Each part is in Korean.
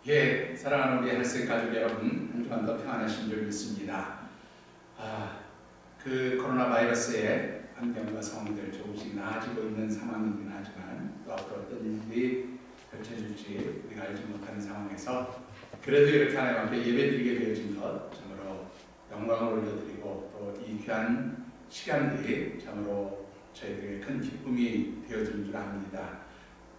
예, 사랑하는 우리 할세 가족 여러분, 한 주간 더 평안하신 줄 믿습니다. 그 코로나 바이러스의 환경과 상황들 조금씩 나아지고 있는 상황이긴 하지만 또 앞으로 어떤 일이 펼쳐질지 우리가 알지 못하는 상황에서 그래도 이렇게 하나님 앞에 예배드리게 되어진 것 참으로 영광을 올려드리고 또 이 귀한 시간들이 참으로 저희들에게 큰 기쁨이 되어진 줄 압니다.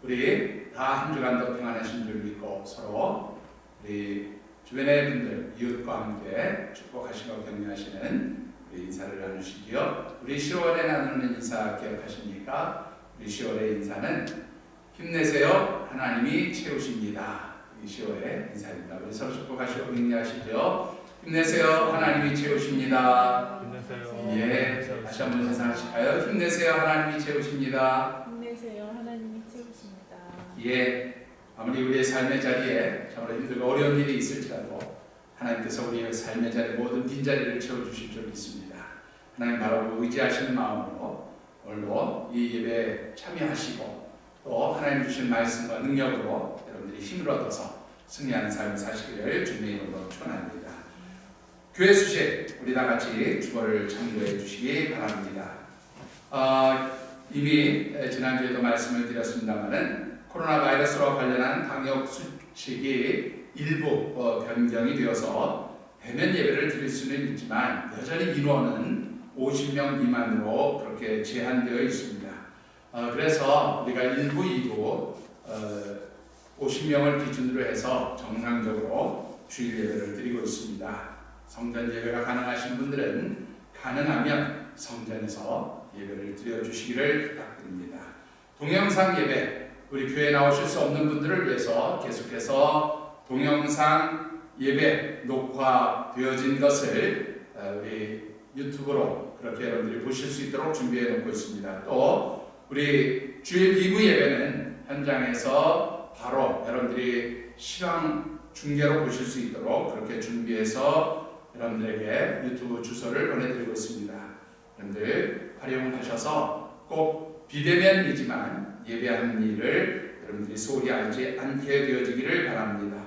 우리 다 한 주간 더 평안하신 줄 믿고 서로 우리 주변의 분들, 이웃과 함께 축복하시고 격려하시는 우리 인사를 나누시지요. 우리 10월에 나누는 인사 기억하십니까? 우리 10월의 인사는 힘내세요. 하나님이 채우십니다. 이 10월의 인사입니다. 우리 서로 축복하시고 격려하시죠. 힘내세요. 하나님이 채우십니다. 힘내세요. 예, 다시 한번 인사하실까요? 힘내세요. 하나님이 채우십니다. 힘내세요. 하나님이 채우십니다. 예, 아무리 우리의 삶의 자리에 참으로 힘들고 어려운 일이 있을지라도 하나님께서 우리의 삶의 자리 모든 빈자리를 채워주실 줄 믿습니다. 하나님 바라보고 의지하시는 마음으로 오늘도 이 예배에 참여하시고 또 하나님 주신 말씀과 능력으로 여러분들이 힘을 얻어서 승리하는 삶을 사시기를 주님의 이름으로 축원합니다. 교회 수식 우리 다 같이 주보를 참고해 주시기 바랍니다. 이미 지난주에도 말씀을 드렸습니다마는 코로나 바이러스와 관련한 방역 수칙이 일부 변경이 되어서 대면 예배를 드릴 수는 있지만 여전히 인원은 50명 미만으로 그렇게 제한되어 있습니다. 그래서 우리가 1부, 2부 50명을 기준으로 해서 정상적으로 주일 예배를 드리고 있습니다. 성전 예배가 가능하신 분들은 가능하면 성전에서 예배를 드려주시기를 부탁드립니다. 동영상 예배, 우리 교회에 나오실 수 없는 분들을 위해서 계속해서 동영상 예배 녹화되어진 것을 우리 유튜브로 그렇게 여러분들이 보실 수 있도록 준비해 놓고 있습니다. 또 우리 주일 2부 예배는 현장에서 바로 여러분들이 실황 중계로 보실 수 있도록 그렇게 준비해서 여러분들에게 유튜브 주소를 보내드리고 있습니다. 여러분들 활용하셔서 꼭 비대면이지만 예배하는 일을 여러분들이 소홀히 하지 않게 되어지기를 바랍니다.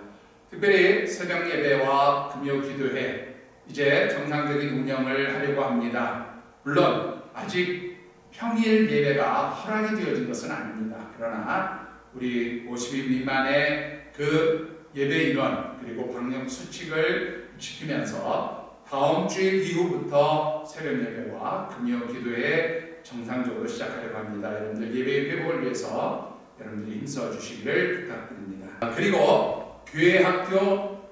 특별히 새벽 예배와 금요 기도회 이제 정상적인 운영을 하려고 합니다. 물론 아직 평일 예배가 허락이 되어진 것은 아닙니다. 그러나 우리 50인 미만의 그 예배 인원 그리고 방역 수칙을 지키면서 다음 주일 이후부터 새벽 예배와 금요 기도회 정상적으로 시작하려고 합니다. 여러분들 예배 회복을 위해서 여러분들이 힘써 주시기를 부탁드립니다. 그리고 교회 학교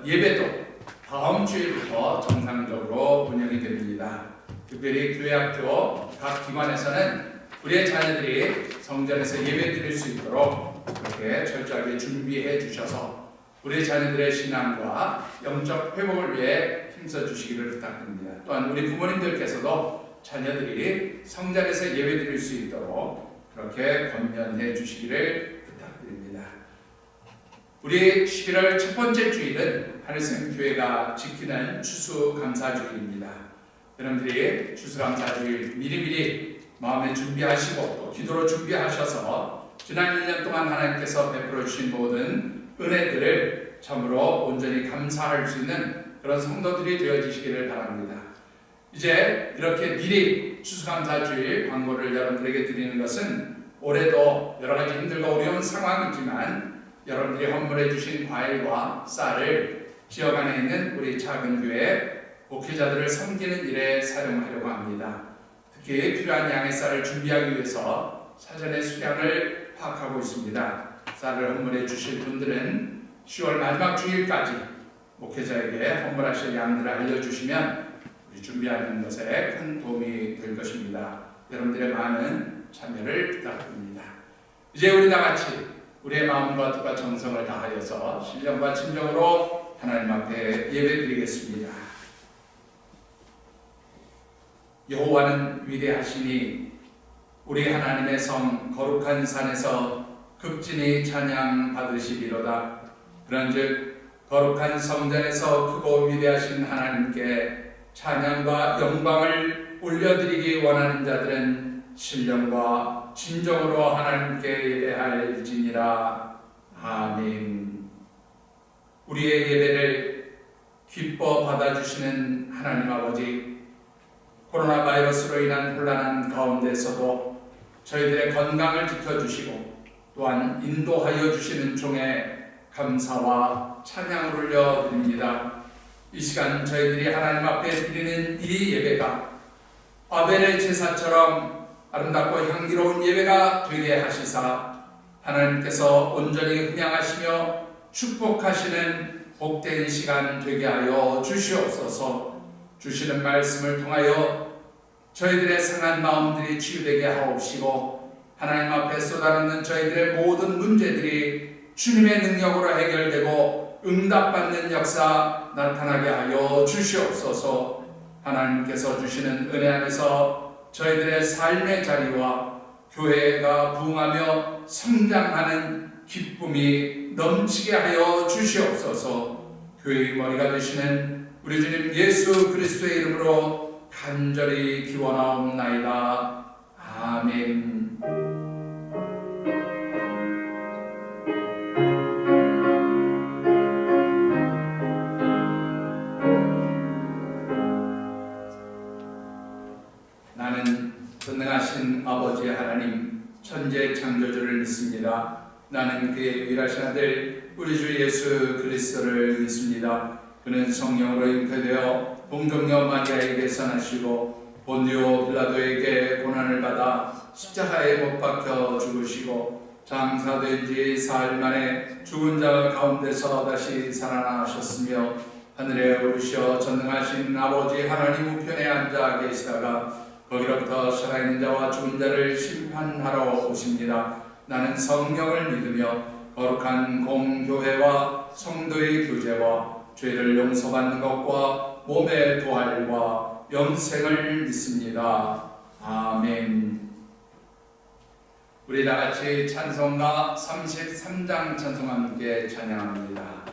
예배도 다음 주일부터 정상적으로 운영이 됩니다. 특별히 교회 학교 각 기관에서는 우리의 자녀들이 성전에서 예배 드릴 수 있도록 그렇게 철저하게 준비해 주셔서 우리 자녀들의 신앙과 영적 회복을 위해 힘써 주시기를 부탁드립니다. 또한 우리 부모님들께서도 자녀들이 성전에서 예배 드릴 수 있도록 그렇게 권면해 주시기를 부탁드립니다. 우리 11월 첫 번째 주일은 하늘샘 교회가 지키는 추수감사주일입니다. 여러분들이 추수감사주일 미리미리 마음에 준비하시고 또 기도로 준비하셔서 지난 1년 동안 하나님께서 베풀어 주신 모든 은혜들을 참으로 온전히 감사할 수 있는 그런 성도들이 되어지시기를 바랍니다. 이제 이렇게 미리 추수감사주일 광고를 여러분들에게 드리는 것은 올해도 여러 가지 힘들고 어려운 상황이지만 여러분들이 헌물해 주신 과일과 쌀을 지역 안에 있는 우리 작은 교회 목회자들을 섬기는 일에 사용하려고 합니다. 특히 필요한 양의 쌀을 준비하기 위해서 사전에 수량을 파악하고 있습니다. 쌀을 헌물해 주실 분들은 10월 마지막 주일까지 목회자에게 헌물하실 양들을 알려주시면 우리 준비하는 것에 큰 도움이 될 것입니다. 여러분들의 많은 참여를 부탁드립니다. 이제 우리 다같이 우리의 마음과 뜻과 정성을 다하여서 신령과 진정으로 하나님 앞에 예배드리겠습니다. 여호와는 위대하시니 우리 하나님의 성 거룩한 산에서 극진히 찬양 받으시리로다. 그런즉 거룩한 성전에서 크고 위대하신 하나님께 찬양과 영광을 올려드리기 원하는 자들은 신령과 진정으로 하나님께 예배할지니라. 아멘. 우리의 예배를 기뻐 받아주시는 하나님 아버지, 코로나 바이러스로 인한 혼란한 가운데서도 저희들의 건강을 지켜주시고 또한 인도하여 주시는 종의 감사와 찬양을 올려드립니다. 이 시간 저희들이 하나님 앞에 드리는 이 예배가 아벨의 제사처럼 아름답고 향기로운 예배가 되게 하시사 하나님께서 온전히 흥양하시며 축복하시는 복된 시간 되게 하여 주시옵소서. 주시는 말씀을 통하여 저희들의 상한 마음들이 치유되게 하옵시고 하나님 앞에 쏟아놓는 저희들의 모든 문제들이 주님의 능력으로 해결되고 응답받는 역사 나타나게 하여 주시옵소서. 하나님께서 주시는 은혜 안에서 저희들의 삶의 자리와 교회가 부흥하며 성장하는 기쁨이 넘치게 하여 주시옵소서. 교회의 머리가 되시는 우리 주님 예수 그리스도의 이름으로 간절히 기원하옵나이다. 아멘. 나는 전능하신 아버지 하나님 천재 창조주를 믿습니다. 나는 그의 유일하신 아들 우리 주 예수 그리스도를 믿습니다. 그는 성령으로 잉태되어 동정녀 마리아에게서 나시고 본디오 빌라도에게 고난을 받아 십자가에 못 박혀 죽으시고 장사된 지 사흘 만에 죽은 자 가운데서 다시 살아나셨으며 하늘에 오르셔 전능하신 아버지 하나님 우편에 앉아 계시다가 거기로부터 살아있는 자와 죽은 자를 심판하러 오십니다. 나는 성령을 믿으며 거룩한 공교회와 성도의 교제와 죄를 용서받는 것과 몸의 부활과 영생을 믿습니다. 아멘. 우리 다같이 찬송가 33장 찬송과 함께 찬양합니다.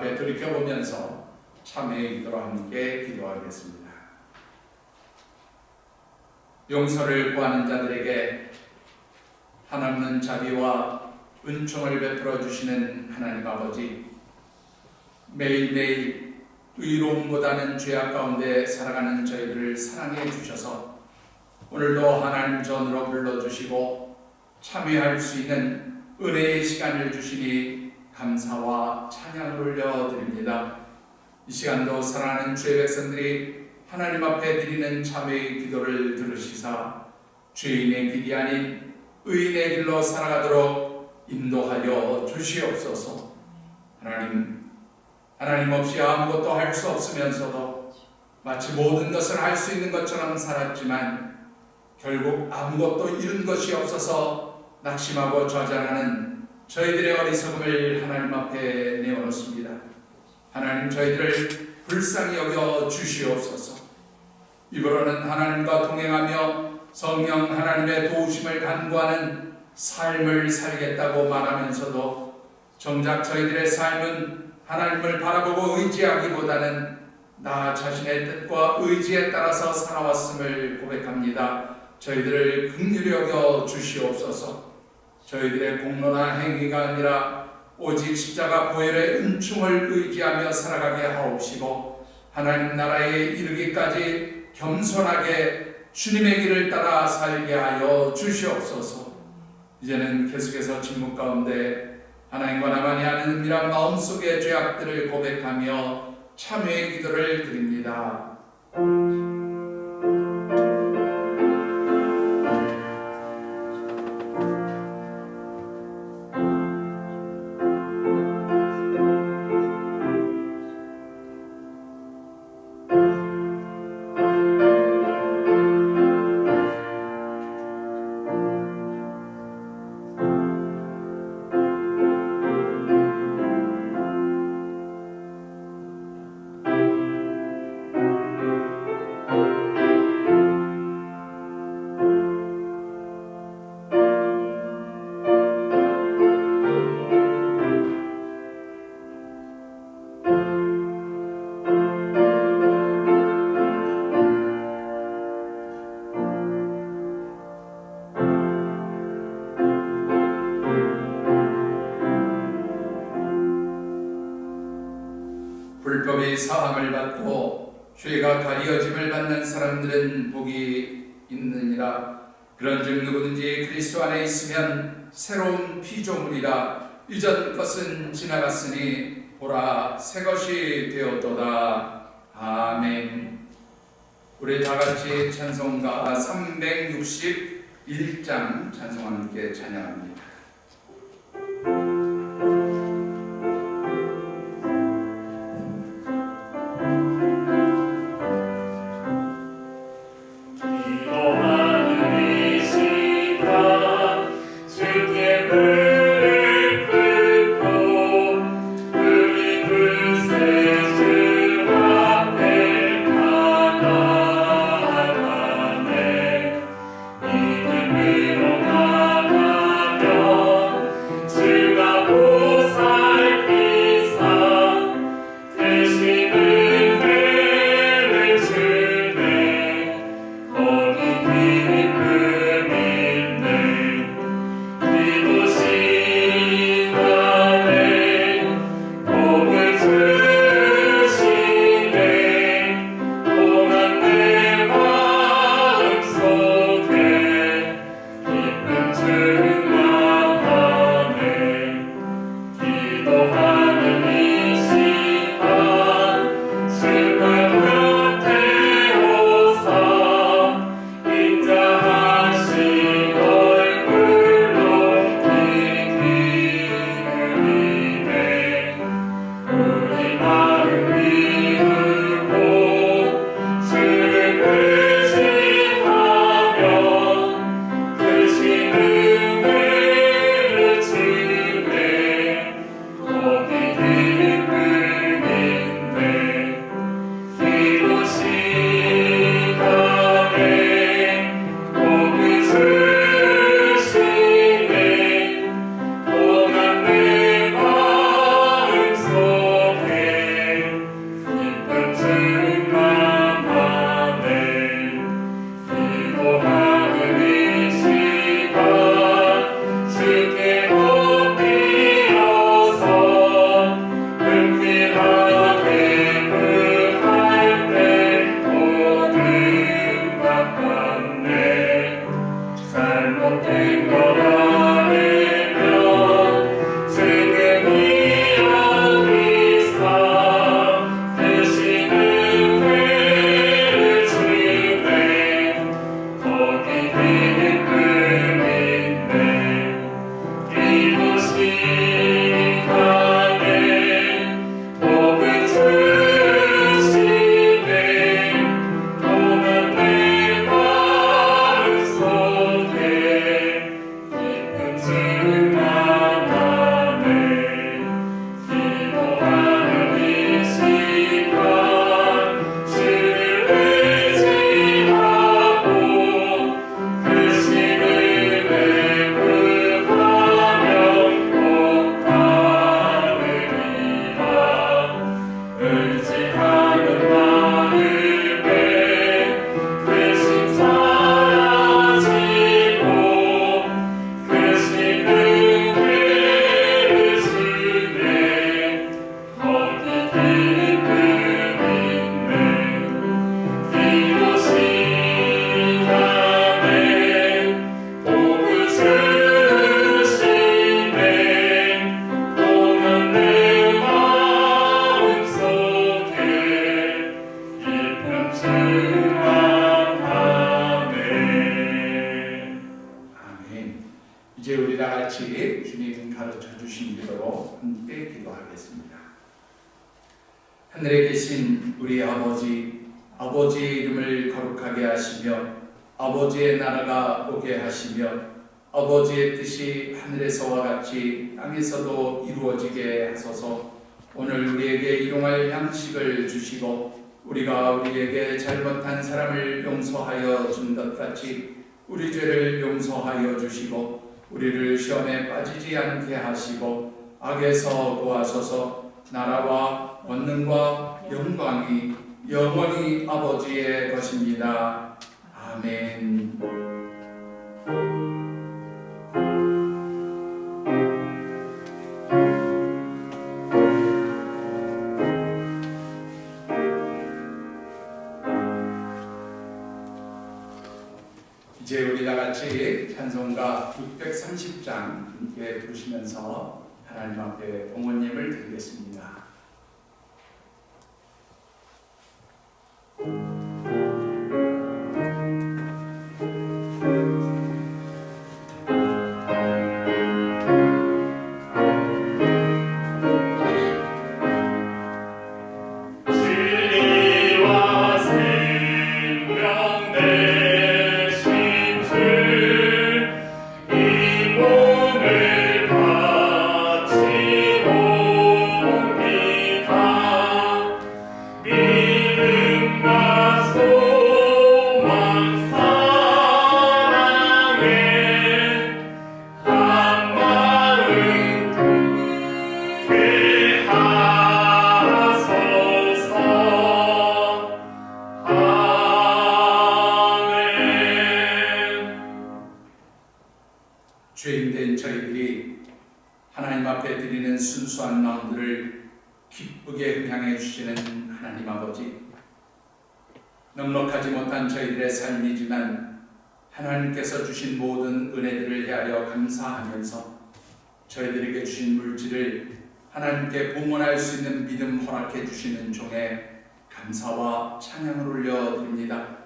앞에 돌이켜보면서 참회의 기도로 함께 기도하겠습니다. 용서를 구하는 자들에게 한없는 자비와 은총을 베풀어 주시는 하나님 아버지, 매일매일 의로움보다는 죄악 가운데 살아가는 저희들을 사랑해 주셔서 오늘도 하나님 전으로 불러주시고 참여할 수 있는 은혜의 시간을 주시니 감사와 찬양을 올려드립니다. 이 시간도 사랑하는 주의 백성들이 하나님 앞에 드리는 참회의 기도를 들으시사 죄인의 길이 아닌 의인의 길로 살아가도록 인도하여 주시옵소서. 하나님 없이 아무것도 할 수 없으면서도 마치 모든 것을 할 수 있는 것처럼 살았지만 결국 아무것도 이룬 것이 없어서 낙심하고 좌절하는 저희들의 어리석음을 하나님 앞에 내어놓습니다. 하나님, 저희들을 불쌍히 여겨 주시옵소서. 입으로는 하나님과 동행하며 성령 하나님의 도우심을 간구하는 삶을 살겠다고 말하면서도 정작 저희들의 삶은 하나님을 바라보고 의지하기보다는 나 자신의 뜻과 의지에 따라서 살아왔음을 고백합니다. 저희들을 긍휼히 여겨 주시옵소서. 저희들의 공로나 행위가 아니라 오직 십자가 보혈의 은총을 의지하며 살아가게 하옵시고 하나님 나라에 이르기까지 겸손하게 주님의 길을 따라 살게 하여 주시옵소서. 이제는 계속해서 침묵 가운데 하나님과 나만이 아는 은밀한 마음속의 죄악들을 고백하며 참회의 기도를 드립니다. 불법의 사함을 받고 죄가 가리어짐을 받는 사람들은 복이 있느니라. 그런즉 누구든지 그리스도 안에 있으면 새로운 피조물이라. 이전 것은 지나갔으니 보라 새 것이 되었도다. 아멘. 우리 다같이 찬송가 361장 찬송 함께 찬양합니다. 이름으로 나가며 기도하겠습니다. 하늘에 계신 우리 아버지, 아버지의 이름을 거룩하게 하시며 아버지의 나라가 오게 하시며 아버지의 뜻이 하늘에서와 같이 땅에서도 이루어지게 하소서. 오늘 우리에게 일용할 양식을 주시고 우리가 우리에게 잘못한 사람을 용서하여 준 것 같이 우리 죄를 용서하여 주시고 우리를 시험에 빠지지 않게 하시고 악에서 구하소서. 나라와 권능과 영광이 영원히 아버지의 것입니다. 아멘. 이제 우리 다 같이 찬송가 630장 함께 부르시면서 하나님 앞에 봉헌예물 드리겠습니다. 죄인된 저희들이 하나님 앞에 드리는 순수한 마음들을 기쁘게 향해 주시는 하나님 아버지, 넉넉하지 못한 저희들의 삶이지만 하나님께서 주신 모든 은혜들을 헤아려 감사하면서 저희들에게 주신 물질을 하나님께 봉헌할 수 있는 믿음 허락해 주시는 종에 감사와 찬양을 올려드립니다.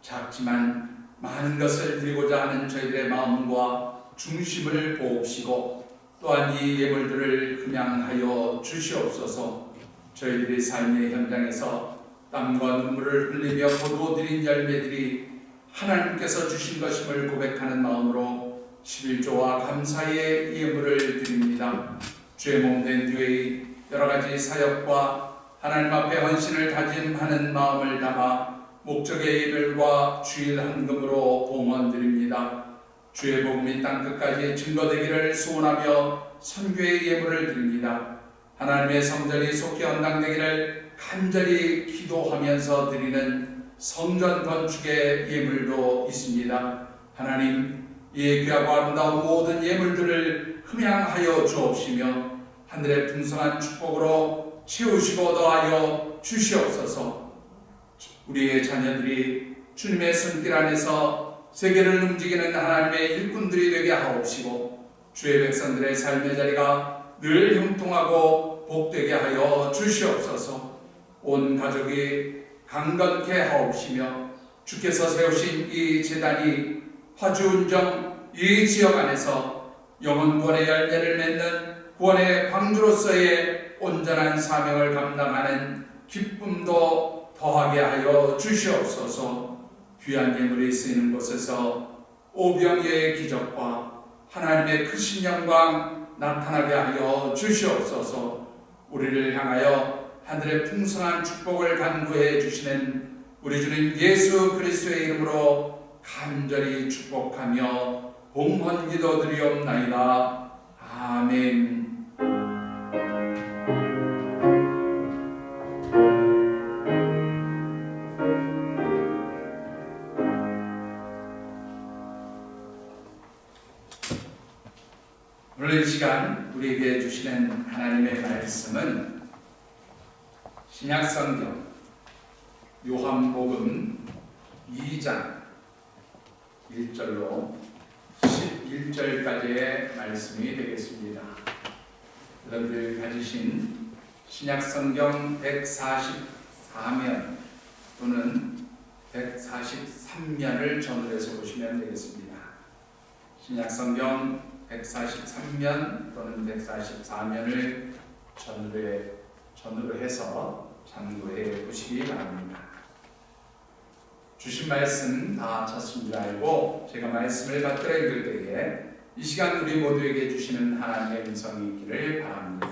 작지만 많은 것을 드리고자 하는 저희들의 마음과 중심을 보옵시고 또한 이 예물들을 흠양하여 주시옵소서. 저희들의 삶의 현장에서 땀과 눈물을 흘리며 거두어들인 열매들이 하나님께서 주신 것임을 고백하는 마음으로 11조와 감사의 예물을 드립니다. 주의 몸된 뒤의 여러가지 사역과 하나님 앞에 헌신을 다짐하는 마음을 담아 목적의 예물과 주일 헌금으로 봉헌드립니다. 주의 복음이 땅끝까지 증거되기를 소원하며 선교의 예물을 드립니다. 하나님의 성전이 속히 헌당되기를 간절히 기도하면서 드리는 성전 건축의 예물도 있습니다. 하나님, 이 귀하고 아름다운 모든 예물들을 흠양하여 주옵시며 하늘의 풍성한 축복으로 채우시고 더하여 주시옵소서. 우리의 자녀들이 주님의 손길 안에서 세계를 움직이는 하나님의 일꾼들이 되게 하옵시고 주의 백성들의 삶의 자리가 늘 형통하고 복되게 하여 주시옵소서. 온 가족이 강건케 하옵시며 주께서 세우신 이 제단이 화주운정 이 지역 안에서 영혼 구원의 열매를 맺는 구원의 방주로서의 온전한 사명을 감당하는 기쁨도 더하게 하여 주시옵소서. 귀한 예물이 쓰이는 곳에서 오병이어의 기적과 하나님의 크신 영광 나타나게 하여 주시옵소서. 우리를 향하여 하늘의 풍성한 축복을 간구해 주시는 우리 주님 예수 그리스도의 이름으로 간절히 축복하며 봉헌 기도드리옵나이다. 아멘. 오늘 이 시간 우리에게 주시는 하나님의 말씀은 신약성경 요한복음 2장 1절로 11절까지의 말씀이 되겠습니다. 여러분들 가지신 신약성경 144면 또는 143면을 전월해서 보시면 되겠습니다. 신약성경 143면 또는 144면을 전으로 해서 참고해 보시기 바랍니다. 주신 말씀 다 찾습 줄 알고 제가 말씀을 받들어 읽을 때에 이 시간 우리 모두에게 주시는 하나님의 음성이 있기를 바랍니다.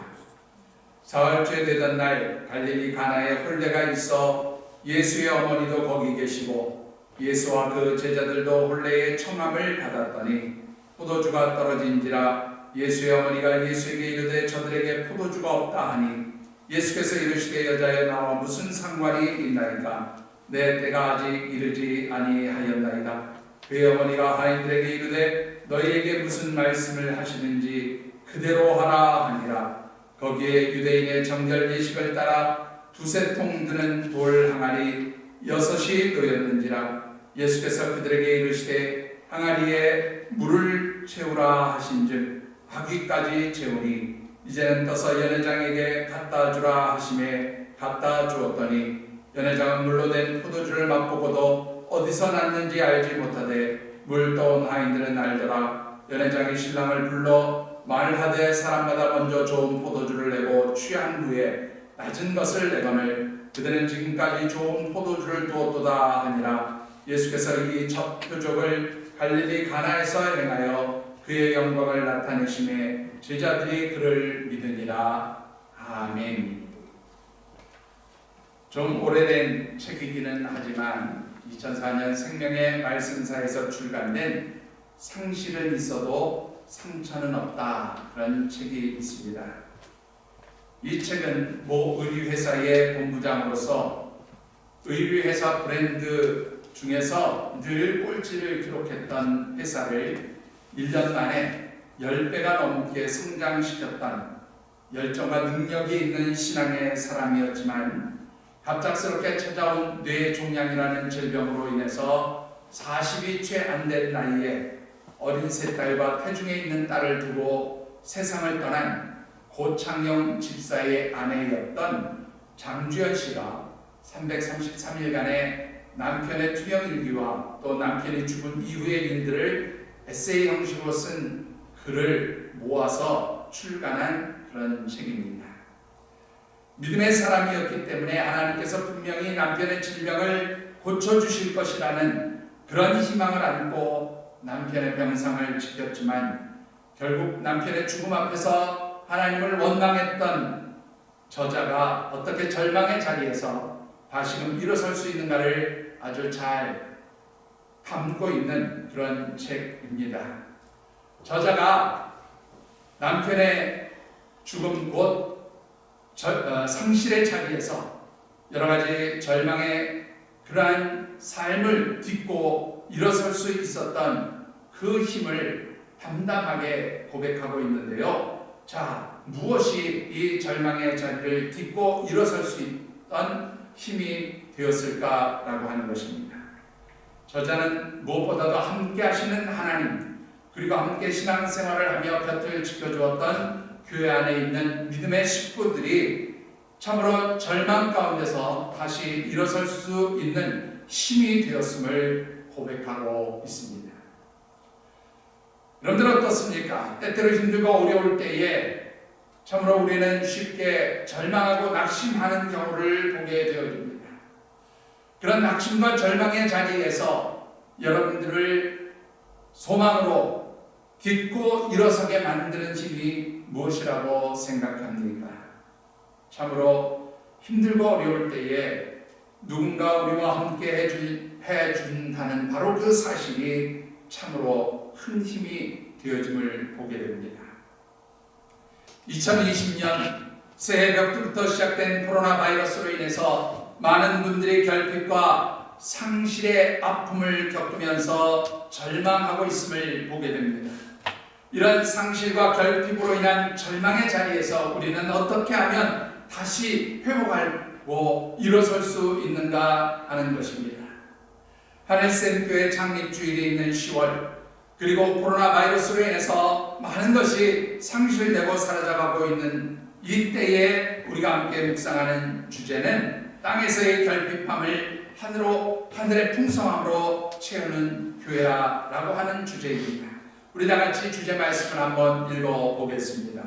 사흘째 되던 날 갈릴리 가나에 혼례가 있어 예수의 어머니도 거기 계시고 예수와 그 제자들도 혼례의 청함을 받았더니 포도주가 떨어진지라 예수의 어머니가 예수에게 이르되 저들에게 포도주가 없다 하니 예수께서 이르시되 여자여 나와 무슨 상관이 있나이까 내 때가 아직 이르지 아니하였나이다. 그의 어머니가 하인들에게 이르되 너희에게 무슨 말씀을 하시는지 그대로 하라 하니라. 거기에 유대인의 정결 예식을 따라 두세 통 드는 돌 항아리 6이 놓였는지라. 예수께서 그들에게 이르시되 항아리에 물을 채우라 하신즉 아귀까지 채우니 이제는 떠서 연회장에게 갖다 주라 하심에 갖다 주었더니 연회장은 물로 된 포도주를 맛보고도 어디서 났는지 알지 못하되 물 떠온 하인들은 알더라. 연회장이 신랑을 불러 말하되 사람마다 먼저 좋은 포도주를 내고 취한 후에 낮은 것을 내거늘 그들은 지금까지 좋은 포도주를 두었도다 하니라. 예수께서 이 첫 표적을 갈릴리 가나에서 행하여 그의 영광을 나타내심에 제자들이 그를 믿으니라. 아멘. 좀 오래된 책이기는 하지만 2004년 생명의 말씀사에서 출간된 상실은 있어도 상처는 없다, 그런 책이 있습니다. 이 책은 모 의류회사의 본부장으로서 의류회사 브랜드 중에서 늘 꼴찌를 기록했던 회사를 1년 만에 10배가 넘게 성장시켰던 열정과 능력이 있는 신앙의 사람이었지만 갑작스럽게 찾아온 뇌종양이라는 질병으로 인해서 40이 채 안 된 나이에 어린 세 딸과 태중에 있는 딸을 두고 세상을 떠난 고창영 집사의 아내였던 장주연 씨가 333일간의 남편의 투영일기와 또 남편이 죽은 이후의 일들을 에세이 형식으로 쓴 글을 모아서 출간한 그런 책입니다. 믿음의 사람이었기 때문에 하나님께서 분명히 남편의 질병을 고쳐주실 것이라는 그런 희망을 안고 남편의 병상을 지켰지만 결국 남편의 죽음 앞에서 하나님을 원망했던 저자가 어떻게 절망의 자리에서 다시금 일어설 수 있는가를 아주 잘 담고 있는 그런 책입니다. 저자가 남편의 죽음 곧 상실의 자리에서 여러 가지 절망의 그러한 삶을 딛고 일어설 수 있었던 그 힘을 담담하게 고백하고 있는데요. 자, 무엇이 이 절망의 자리를 딛고 일어설 수 있던 힘이 되었을까라고 하는 것입니다. 저자는 무엇보다도 함께 하시는 하나님, 그리고 함께 신앙생활을 하며 곁을 지켜주었던 교회 안에 있는 믿음의 식구들이 참으로 절망 가운데서 다시 일어설 수 있는 힘이 되었음을 고백하고 있습니다. 여러분들 어떻습니까? 때때로 힘들고 어려울 때에 참으로 우리는 쉽게 절망하고 낙심하는 경우를 보게 되어집니다. 그런 낙심과 절망의 자리에서 여러분들을 소망으로 딛고 일어서게 만드는 힘이 무엇이라고 생각합니까? 참으로 힘들고 어려울 때에 누군가 우리와 함께 해준다는 바로 그 사실이 참으로 큰 힘이 되어짐을 보게 됩니다. 2020년 새해 벽부터 시작된 코로나 바이러스로 인해서 많은 분들이 결핍과 상실의 아픔을 겪으면서 절망하고 있음을 보게 됩니다. 이런 상실과 결핍으로 인한 절망의 자리에서 우리는 어떻게 하면 다시 회복하고 일어설 수 있는가 하는 것입니다. 하늘샘교회 창립주일에 있는 10월, 그리고 코로나 바이러스로 인해서 많은 것이 상실되고 사라져가고 있는 이때에 우리가 함께 묵상하는 주제는 땅에서의 결핍함을 하늘의 풍성함으로 채우는 교회라고 하는 주제입니다. 우리 다 같이 주제 말씀을 한번 읽어보겠습니다.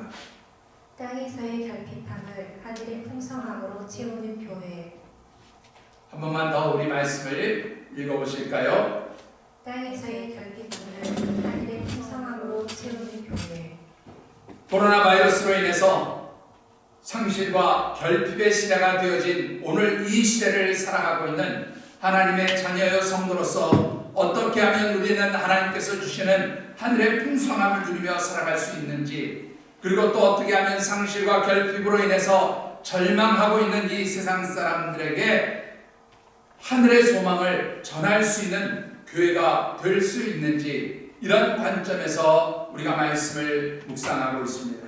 땅에서의 결핍함을 하늘의 풍성함으로 채우는 교회. 한 번만 더 우리 말씀을 읽어보실까요? 땅에서의 결핍함을 하늘의 풍성함으로 채우는 교회. 코로나 바이러스로 인해서 상실과 결핍의 시대가 되어진 오늘 이 시대를 살아가고 있는 하나님의 자녀여 성도로서 어떻게 하면 우리는 하나님께서 주시는 하늘의 풍성함을 누리며 살아갈 수 있는지, 그리고 또 어떻게 하면 상실과 결핍으로 인해서 절망하고 있는 이 세상 사람들에게 하늘의 소망을 전할 수 있는 교회가 될 수 있는지, 이런 관점에서 우리가 말씀을 묵상하고 있습니다.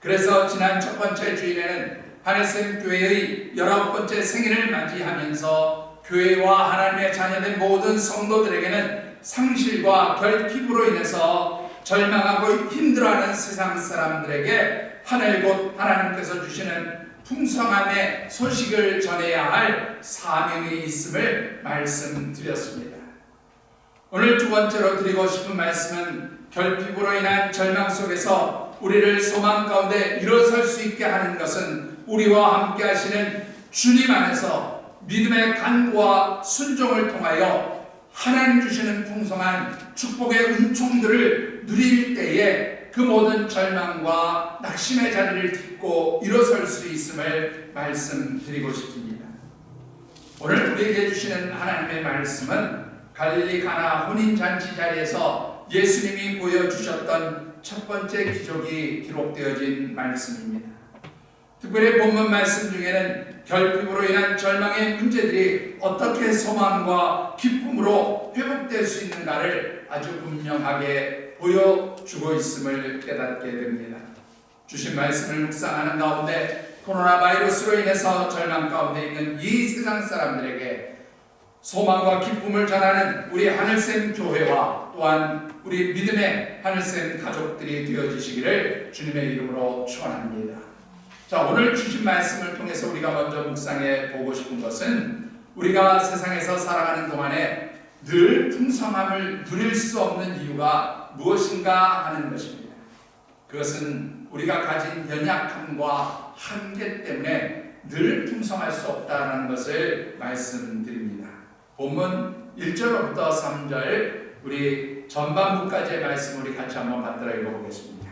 그래서 지난 첫 번째 주일에는 하늘샘 교회의 19번째 생일을 맞이하면서 교회와 하나님의 자녀된 모든 성도들에게는 상실과 결핍으로 인해서 절망하고 힘들어하는 세상 사람들에게 하늘 곧 하나님께서 주시는 풍성함의 소식을 전해야 할 사명이 있음을 말씀드렸습니다. 오늘 두 번째로 드리고 싶은 말씀은 결핍으로 인한 절망 속에서 우리를 소망 가운데 일어설 수 있게 하는 것은 우리와 함께 하시는 주님 안에서 믿음의 간구와 순종을 통하여 하나님 주시는 풍성한 축복의 은총들을 누릴 때에 그 모든 절망과 낙심의 자리를 딛고 일어설 수 있음을 말씀드리고 싶습니다. 오늘 우리에게 주시는 하나님의 말씀은 갈릴리 가나 혼인잔치 자리에서 예수님이 보여주셨던 첫 번째 기적이 기록되어진 말씀입니다. 특별히 본문 말씀 중에는 결핍으로 인한 절망의 문제들이 어떻게 소망과 기쁨으로 회복될 수 있는가를 아주 분명하게 보여주고 있음을 깨닫게 됩니다. 주신 말씀을 묵상하는 가운데 코로나 바이러스로 인해서 절망 가운데 있는 이 세상 사람들에게 소망과 기쁨을 전하는 우리 하늘샘 교회와 또한 우리 믿음의 하늘샘 가족들이 되어주시기를 주님의 이름으로 축원합니다. 자, 오늘 주신 말씀을 통해서 우리가 먼저 묵상해 보고 싶은 것은 우리가 세상에서 살아가는 동안에 늘 풍성함을 누릴 수 없는 이유가 무엇인가 하는 것입니다. 그것은 우리가 가진 연약함과 한계 때문에 늘 풍성할 수 없다는 것을 말씀드립니다. 본문 1절부터 3절 우리 전반부까지의 말씀 우리 같이 한번 받들어 읽어보겠습니다.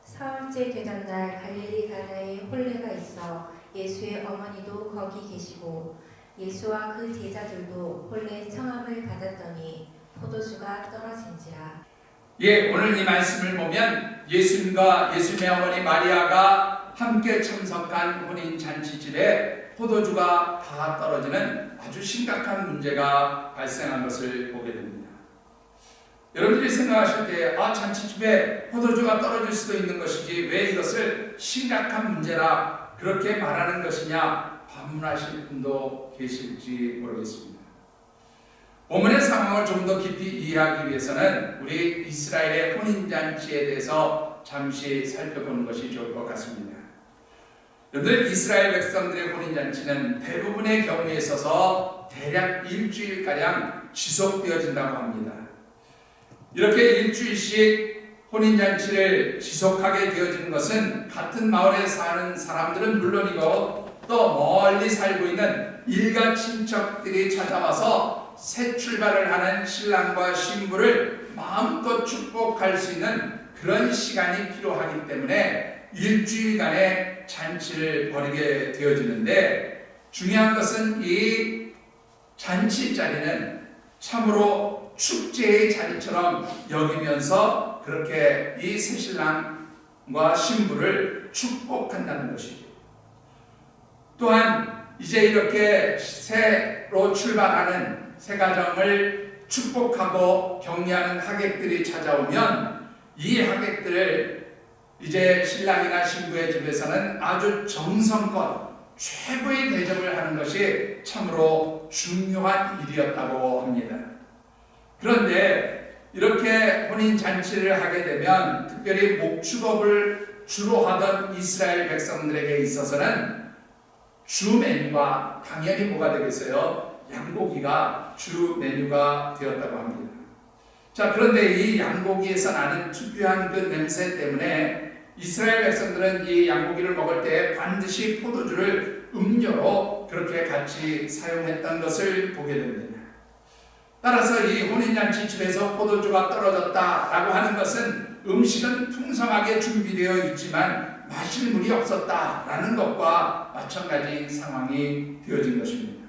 사흘째 되던 날 갈릴리 가나에 혼례가 있어 예수의 어머니도 거기 계시고 예수와 그 제자들도 혼례 청함을 받았더니 포도주가 떨어진지라. 오늘 이 말씀을 보면 예수님과 예수님의 어머니 마리아가 함께 참석한 혼인 잔치집에 포도주가 다 떨어지는 아주 심각한 문제가 발생한 것을 보게 됩니다. 여러분들이 생각하실 때 잔치집에 포도주가 떨어질 수도 있는 것이지 왜 이것을 심각한 문제라 그렇게 말하는 것이냐 반문하실 분도 계실지 모르겠습니다. 본문의 상황을 좀 더 깊이 이해하기 위해서는 우리 이스라엘의 혼인잔치에 대해서 잠시 살펴보는 것이 좋을 것 같습니다. 여러분들 이스라엘 백성들의 혼인잔치는 대부분의 경우에 있어서 대략 일주일가량 지속되어진다고 합니다. 이렇게 일주일씩 혼인잔치를 지속하게 되어지는 것은 같은 마을에 사는 사람들은 물론이고 또 멀리 살고 있는 일가 친척들이 찾아와서 새 출발을 하는 신랑과 신부를 마음껏 축복할 수 있는 그런 시간이 필요하기 때문에 일주일간의 잔치를 벌이게 되어지는데, 중요한 것은 이 잔치 자리는 참으로 축제의 자리처럼 여기면서 그렇게 이 새신랑과 신부를 축복한다는 것이죠. 또한 이제 이렇게 새로 출발하는 새 가정을 축복하고 격려하는 하객들이 찾아오면 이 하객들을 이제 신랑이나 신부의 집에서는 아주 정성껏 최고의 대접을 하는 것이 참으로 중요한 일이었다고 합니다. 그런데 이렇게 혼인잔치를 하게 되면 특별히 목축업을 주로 하던 이스라엘 백성들에게 있어서는 주 메뉴가 당연히 뭐가 되겠어요? 양고기가 주 메뉴가 되었다고 합니다. 자, 그런데 이 양고기에서 나는 특유한 그 냄새 때문에 이스라엘 백성들은 이 양고기를 먹을 때 반드시 포도주를 음료로 그렇게 같이 사용했던 것을 보게 됩니다. 따라서 이 혼인잔치 집에서 포도주가 떨어졌다라고 하는 것은 음식은 풍성하게 준비되어 있지만 마실 물이 없었다라는 것과 마찬가지 상황이 되어진 것입니다.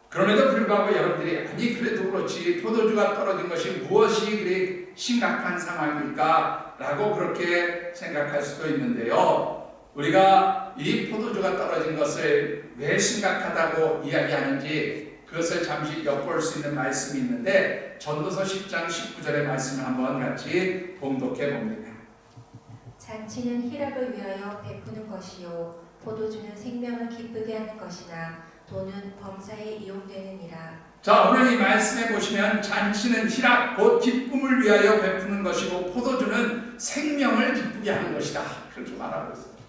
그럼에도 불구하고 여러분들이 아니 그래도 그렇지 포도주가 떨어진 것이 무엇이 그리 심각한 상황일까 라고 그렇게 생각할 수도 있는데요. 우리가 이 포도주가 떨어진 것을 왜 심각하다고 이야기하는지 그것을 잠시 엿볼 수 있는 말씀이 있는데 전도서 10장 19절의 말씀을 한번 같이 봉독해 봅니다. 잔치는 희락을 위하여 베푸는 것이요 포도주는 생명을 기쁘게 하는 것이나 돈은 범사에 이용되느니라. 자, 오늘 이 말씀에 보시면 잔치는 희락 곧 기쁨을 위하여 베푸는 것이고 포도주는 생명을 기쁘게 하는 것이다 그렇게 말하고 있습니다.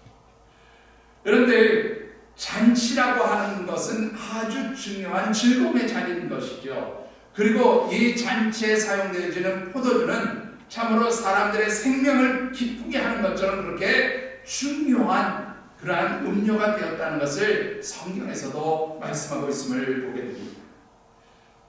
여러분들 잔치라고 하는 것은 아주 중요한 즐거움의 자리인 것이죠. 그리고 이 잔치에 사용되어지는 포도주는 참으로 사람들의 생명을 기쁘게 하는 것처럼 그렇게 중요한 그러한 음료가 되었다는 것을 성경에서도 말씀하고 있음을 보게 됩니다.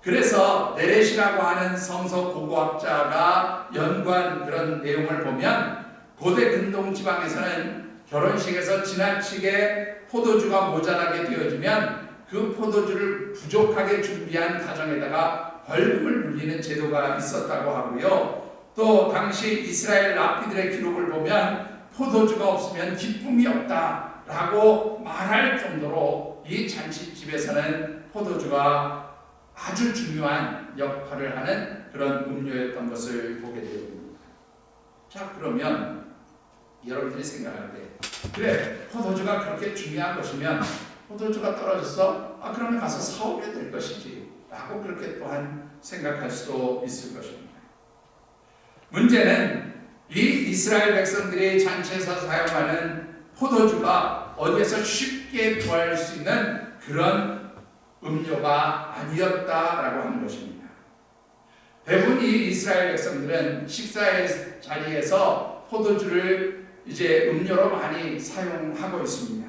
그래서 네렛이라고 하는 성서 고고학자가 연구한 그런 내용을 보면 고대 근동 지방에서는 결혼식에서 지나치게 포도주가 모자라게 되어지면 그 포도주를 부족하게 준비한 가정에다가 벌금을 물리는 제도가 있었다고 하고요. 또 당시 이스라엘 랍비들의 기록을 보면 포도주가 없으면 기쁨이 없다라고 말할 정도로 이 잔치집에서는 포도주가 아주 중요한 역할을 하는 그런 음료였던 것을 보게 됩니다. 자, 그러면 여러분들이 생각할 때 그래 포도주가 그렇게 중요한 것이면 포도주가 떨어졌어? 그러면 가서 사오게 될 것이지 라고 그렇게 또한 생각할 수도 있을 것입니다. 문제는 이 이스라엘 백성들이 잔치에서 사용하는 포도주가 어디에서 쉽게 구할 수 있는 그런 음료가 아니었다라고 하는 것입니다. 대부분 이 이스라엘 백성들은 식사의 자리에서 포도주를 이제 음료로 많이 사용하고 있습니다.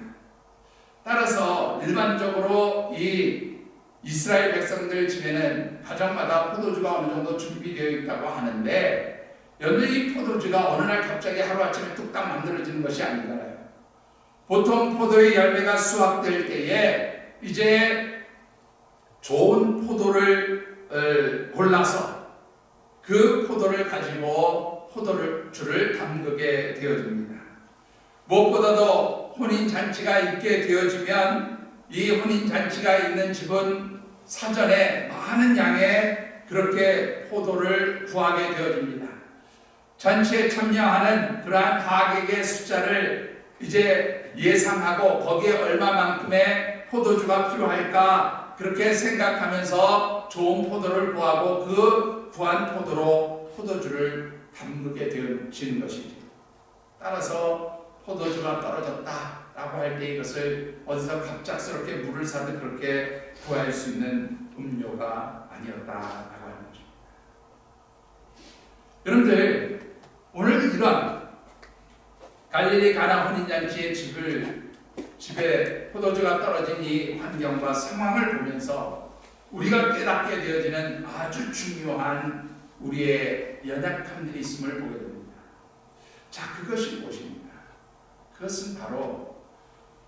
따라서 일반적으로 이 이스라엘 백성들 집에는 가정마다 포도주가 어느 정도 준비되어 있다고 하는데 여러분 이 포도주가 어느 날 갑자기 하루아침에 뚝딱 만들어지는 것이 아니잖아요. 보통 포도의 열매가 수확될 때에 이제 좋은 포도를 골라서 그 포도를 가지고 포도주를 담그게 되어집니다. 무엇보다도 혼인잔치가 있게 되어지면 이 혼인잔치가 있는 집은 사전에 많은 양의 그렇게 포도를 구하게 되어집니다. 잔치에 참여하는 그러한 하객의 숫자를 이제 예상하고 거기에 얼마만큼의 포도주가 필요할까 그렇게 생각하면서 좋은 포도를 구하고 그 구한 포도로 포도주를 담그게 되어지는 것이죠. 따라서 포도주가 떨어졌다라고 할 때 이것을 어디서 갑작스럽게 물을 사듯 그렇게 구할 수 있는 음료가 아니었다라고 하는 거죠. 여러분들 오늘 이런 갈릴리 가나 혼인잔치의 집에 포도주가 떨어진 이 환경과 상황을 보면서 우리가 깨닫게 되어지는 아주 중요한 우리의 연약함들이 있음을 보게 됩니다. 자, 그것이 무엇입니까? 그것은 바로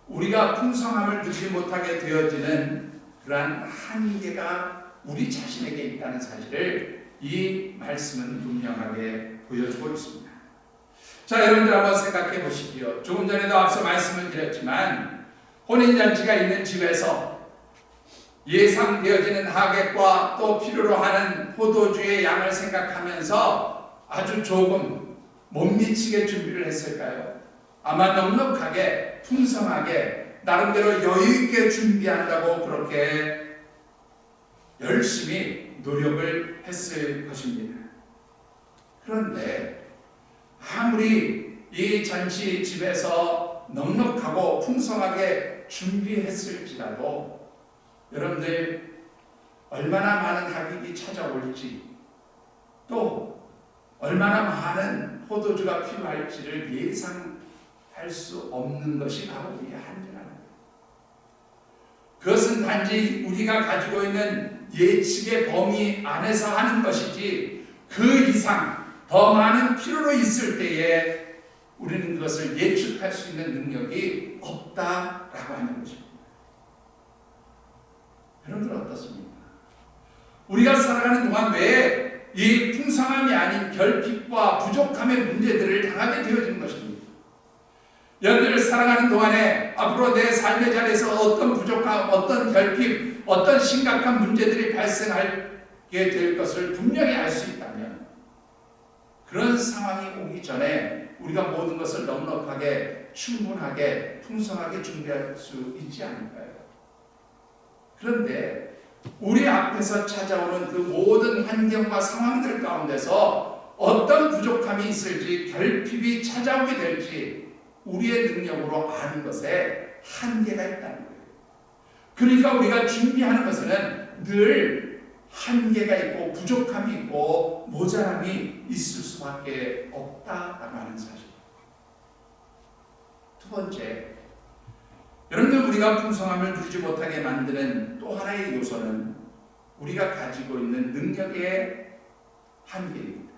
우리가 풍성함을 누리지 못하게 되어지는 그러한 한계가 우리 자신에게 있다는 사실을 이 말씀은 분명하게 보여주고 있습니다. 자, 여러분들 한번 생각해 보시기요. 조금 전에도 앞서 말씀을 드렸지만 혼인잔치가 있는 집에서 예상되어지는 하객과 또 필요로 하는 포도주의 양을 생각하면서 아주 조금 못 미치게 준비를 했을까요? 아마 넉넉하게 풍성하게 나름대로 여유있게 준비한다고 그렇게 열심히 노력을 했을 것입니다. 그런데 아무리 이 잔치 집에서 넉넉하고 풍성하게 준비했을지라도 여러분들 얼마나 많은 하객이 찾아올지 또 얼마나 많은 포도주가 필요할지를 예상할 수 없는 것이 바로 우리의 한계라는 거예요. 그것은 단지 우리가 가지고 있는 예측의 범위 안에서 하는 것이지 그 이상 더 많은 필요로 있을 때에 우리는 그것을 예측할 수 있는 능력이 없다라고 하는 것입니다. 여러분들 어떻습니까? 우리가 살아가는 동안 왜 이 풍성함이 아닌 결핍과 부족함의 문제들을 당하게 되어지는 것입니다. 여러분들 살아가는 동안에 앞으로 내 삶의 자리에서 어떤 부족함, 어떤 결핍, 어떤 심각한 문제들이 발생하게 될 것을 분명히 알 수 있다면 그런 상황이 오기 전에 우리가 모든 것을 넉넉하게, 충분하게, 풍성하게 준비할 수 있지 않을까요? 그런데 우리 앞에서 찾아오는 그 모든 환경과 상황들 가운데서 어떤 부족함이 있을지, 결핍이 찾아오게 될지 우리의 능력으로 아는 것에 한계가 있다는 거예요. 그러니까 우리가 준비하는 것에는 늘 한계가 있고 부족함이 있고 모자람이 있을 수밖에 없다라고 하는 사실. 두 번째, 여러분들 우리가 풍성함을 누리지 못하게 만드는 또 하나의 요소는 우리가 가지고 있는 능력의 한계입니다.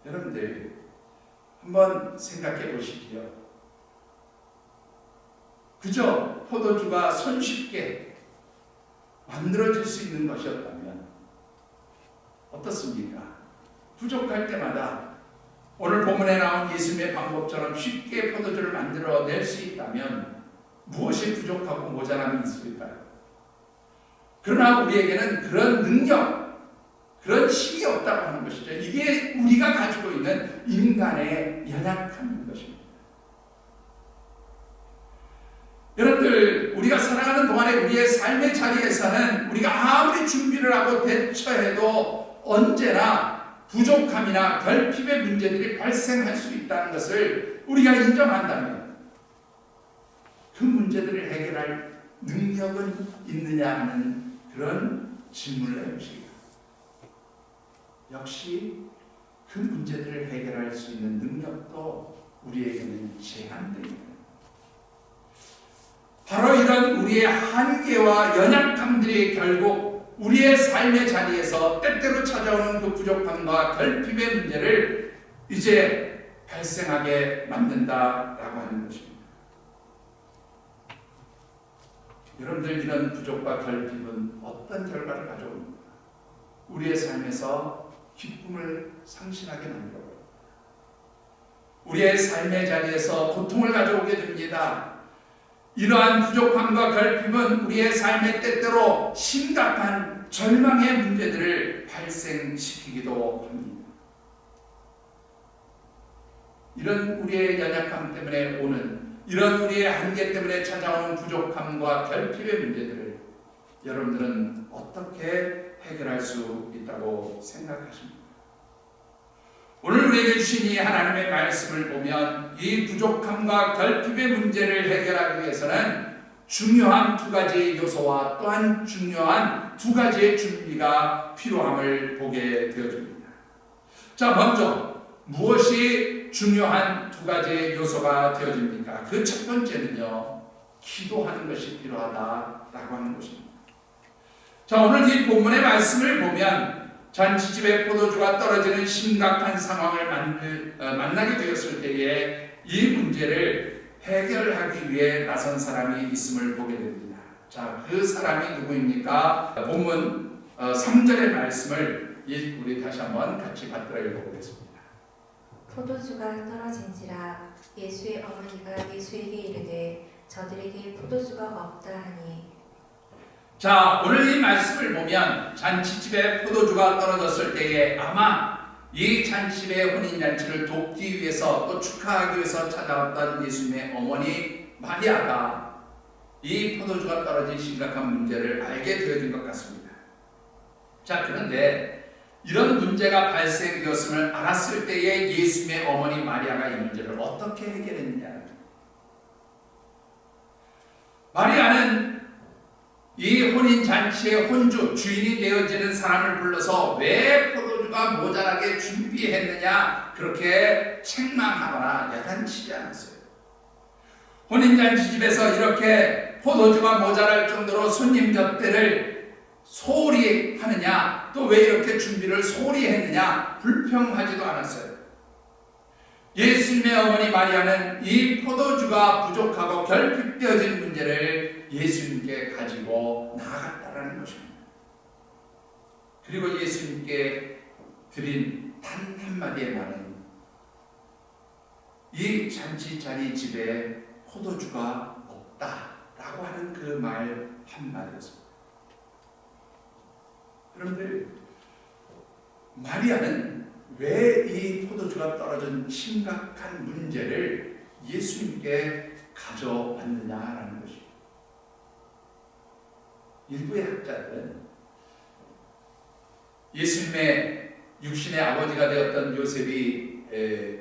여러분들 한번 생각해 보시지요. 그저 포도주가 손쉽게 만들어질 수 있는 것이었다면 어떻습니까? 부족할 때마다 오늘 본문에 나온 예수님의 방법처럼 쉽게 포도주를 만들어낼 수 있다면 무엇이 부족하고 모자람이 있을까요? 그러나 우리에게는 그런 능력, 그런 힘이 없다고 하는 것이죠. 이게 우리가 가지고 있는 인간의 연약함인 것입니다. 여러분들 우리가 살아가는 동안에 우리의 삶의 자리에서는 우리가 아무리 준비를 하고 대처해도 언제나 부족함이나 결핍의 문제들이 발생할 수 있다는 것을 우리가 인정한다면 그 문제들을 해결할 능력은 있느냐 하는 그런 질문을 해보시기 바랍니다. 역시 그 문제들을 해결할 수 있는 능력도 우리에게는 제한됩니다. 바로 이런 우리의 한계와 연약함들이 결국 우리의 삶의 자리에서 때때로 찾아오는 그 부족함과 결핍의 문제를 이제 발생하게 만든다라고 하는 것입니다. 여러분들 이런 부족과 결핍은 어떤 결과를 가져옵니까? 우리의 삶에서 기쁨을 상실하게 만들어요. 우리의 삶의 자리에서 고통을 가져오게 됩니다. 이러한 부족함과 결핍은 우리의 삶의 때때로 심각한 절망의 문제들을 발생시키기도 합니다. 이런 우리의 연약함 때문에 오는 이런 우리의 한계 때문에 찾아오는 부족함과 결핍의 문제들을 여러분들은 어떻게 해결할 수 있다고 생각하십니까? 오늘 우리에게 주신 이 하나님의 말씀을 보면 이 부족함과 결핍의 문제를 해결하기 위해서는 중요한 두 가지의 요소와 또한 중요한 두 가지의 준비가 필요함을 보게 되어집니다. 자, 먼저 무엇이 중요한 두 가지의 요소가 되어집니까? 그 첫 번째는요, 기도하는 것이 필요하다라고 하는 것입니다. 자, 오늘 이 본문의 말씀을 보면 잔치집에 포도주가 떨어지는 심각한 상황을 만나게 되었을 때에 이 문제를 해결하기 위해 나선 사람이 있음을 보게 됩니다. 자, 그 사람이 누구입니까? 본문 3절의 말씀을 우리 다시 한번 같이 받들어 읽어보겠습니다. 포도주가 떨어진지라 예수의 어머니가 예수에게 이르되 저들에게 포도주가 없다 하니. 자, 오늘 이 말씀을 보면 잔치집에 포도주가 떨어졌을 때에 아마 이 잔치집의 혼인잔치를 돕기 위해서 또 축하하기 위해서 찾아왔던 예수님의 어머니 마리아가 이 포도주가 떨어진 심각한 문제를 알게 되어진 것 같습니다. 자, 그런데 이런 문제가 발생되었음을 알았을 때에 예수님의 어머니 마리아가 이 문제를 어떻게 해결했느냐. 마리아는 이 혼인잔치의 혼주, 주인이 되어지는 사람을 불러서 왜 포도주가 포도주가 모자라게 준비했느냐 그렇게 책망하거나 야단치지 않았어요. 혼인잔치 집에서 이렇게 포도주가 모자랄 정도로 손님 곁들을 소홀히 하느냐, 또 왜 이렇게 준비를 소홀히 했느냐 불평하지도 않았어요. 예수님의 어머니 마리아는 이 포도주가 부족하고 결핍되어진 문제를 예수님께 가지고 나아갔다라는 것입니다. 그리고 예수님께 드린 단 한마디의 말은 이 잔치 자리 집에 포도주가 없다라고 하는 그 말 한마디였습니다. 여러분들, 마리아는 왜 이 포도주가 떨어진 심각한 문제를 예수님께 가져왔느냐라는 것입니다. 일부의 학자들은 예수님의 육신의 아버지가 되었던 요셉이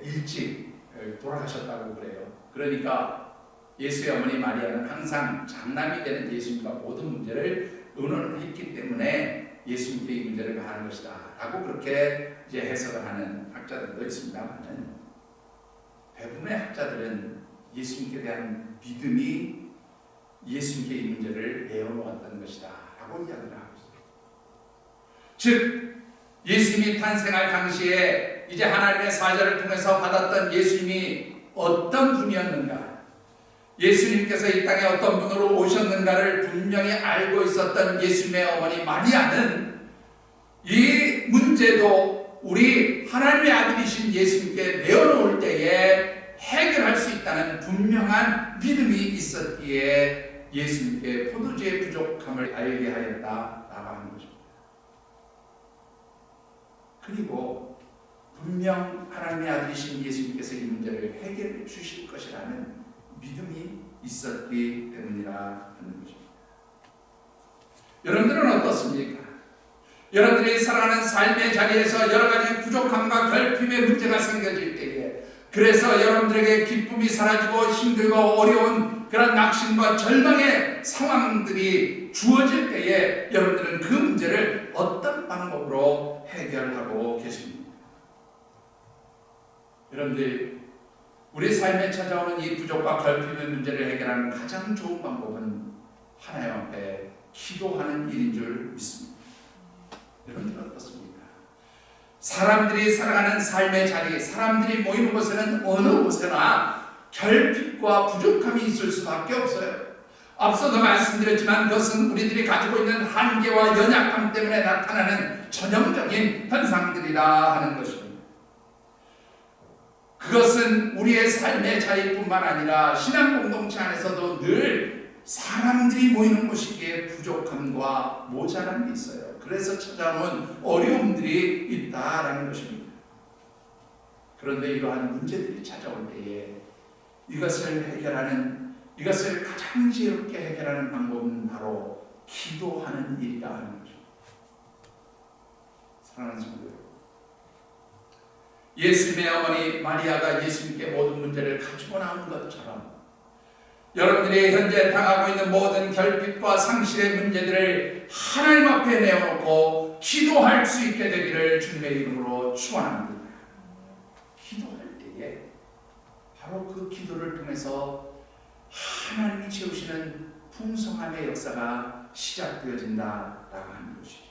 일찍 돌아가셨다고 그래요. 그러니까 예수의 어머니 마리아는 항상 장남이 되는 예수님과 모든 문제를 의논했기 때문에 예수님께 이 문제를 가하는 것이다 라고 그렇게 이제 해석을 하는 학자들도 있습니다만, 대부분의 학자들은 예수님께 대한 믿음이 예수님께 이 문제를 내어놓았던 것이다 라고 이야기를 하고 있습니다. 즉 예수님이 탄생할 당시에 이제 하나님의 사자를 통해서 받았던 예수님이 어떤 분이었는가, 예수님께서 이 땅에 어떤 분으로 오셨는가를 분명히 알고 있었던 예수님의 어머니 마리아는 이 문제도 우리 하나님의 아들이신 예수님께 내어놓을 때에 해결할 수 있다는 분명한 믿음이 있었기에 예수님께 포도주의 부족함을 알게 하였다라고 하는 것입니다. 그리고 분명 하나님의 아들이신 예수님께서 이 문제를 해결해 주실 것이라는 믿음이 있었기 때문이라 하는 것입니다. 여러분들은 어떻습니까? 여러분들이 살아가는 삶의 자리에서 여러 가지 부족함과 결핍의 문제가 생겨질 때에, 그래서 여러분들에게 기쁨이 사라지고 힘들고 어려운 그런 낙심과 절망의 상황들이 주어질 때에 여러분들은 그 문제를 어떤 방법으로 해결하고 계십니까? 여러분들, 우리 삶에 찾아오는 이 부족과 결핍의 문제를 해결하는 가장 좋은 방법은 하나님 앞에 기도하는 일인 줄 믿습니다. 여러분들 어떻습니까? 사람들이 살아가는 삶의 자리, 사람들이 모이는 곳에는 어느 곳에나 결핍과 부족함이 있을 수밖에 없어요. 앞서도 말씀드렸지만 그것은 우리들이 가지고 있는 한계와 연약함 때문에 나타나는 전형적인 현상들이라 하는 것입니다. 그것은 우리의 삶의 자리뿐만 아니라 신앙 공동체 안에서도 늘 사람들이 모이는 곳이기에 부족함과 모자람이 있어요. 그래서 찾아오는 어려움들이 있다라는 것입니다. 그런데 이러한 문제들이 찾아올 때에 이것을 가장 지혜롭게 해결하는 방법은 바로 기도하는 일이라 하는 것입니다. 사랑하는 성도 여러분, 예수님의 어머니 마리아가 예수님께 모든 문제를 가지고 나온 것처럼 여러분들이 현재 당하고 있는 모든 결핍과 상실의 문제들을 하나님 앞에 내어놓고 기도할 수 있게 되기를 주님의 이름으로 축원합니다. 기도할 때에 바로 그 기도를 통해서 하나님이 채우시는 풍성함의 역사가 시작되어진다라고 하는 것이죠.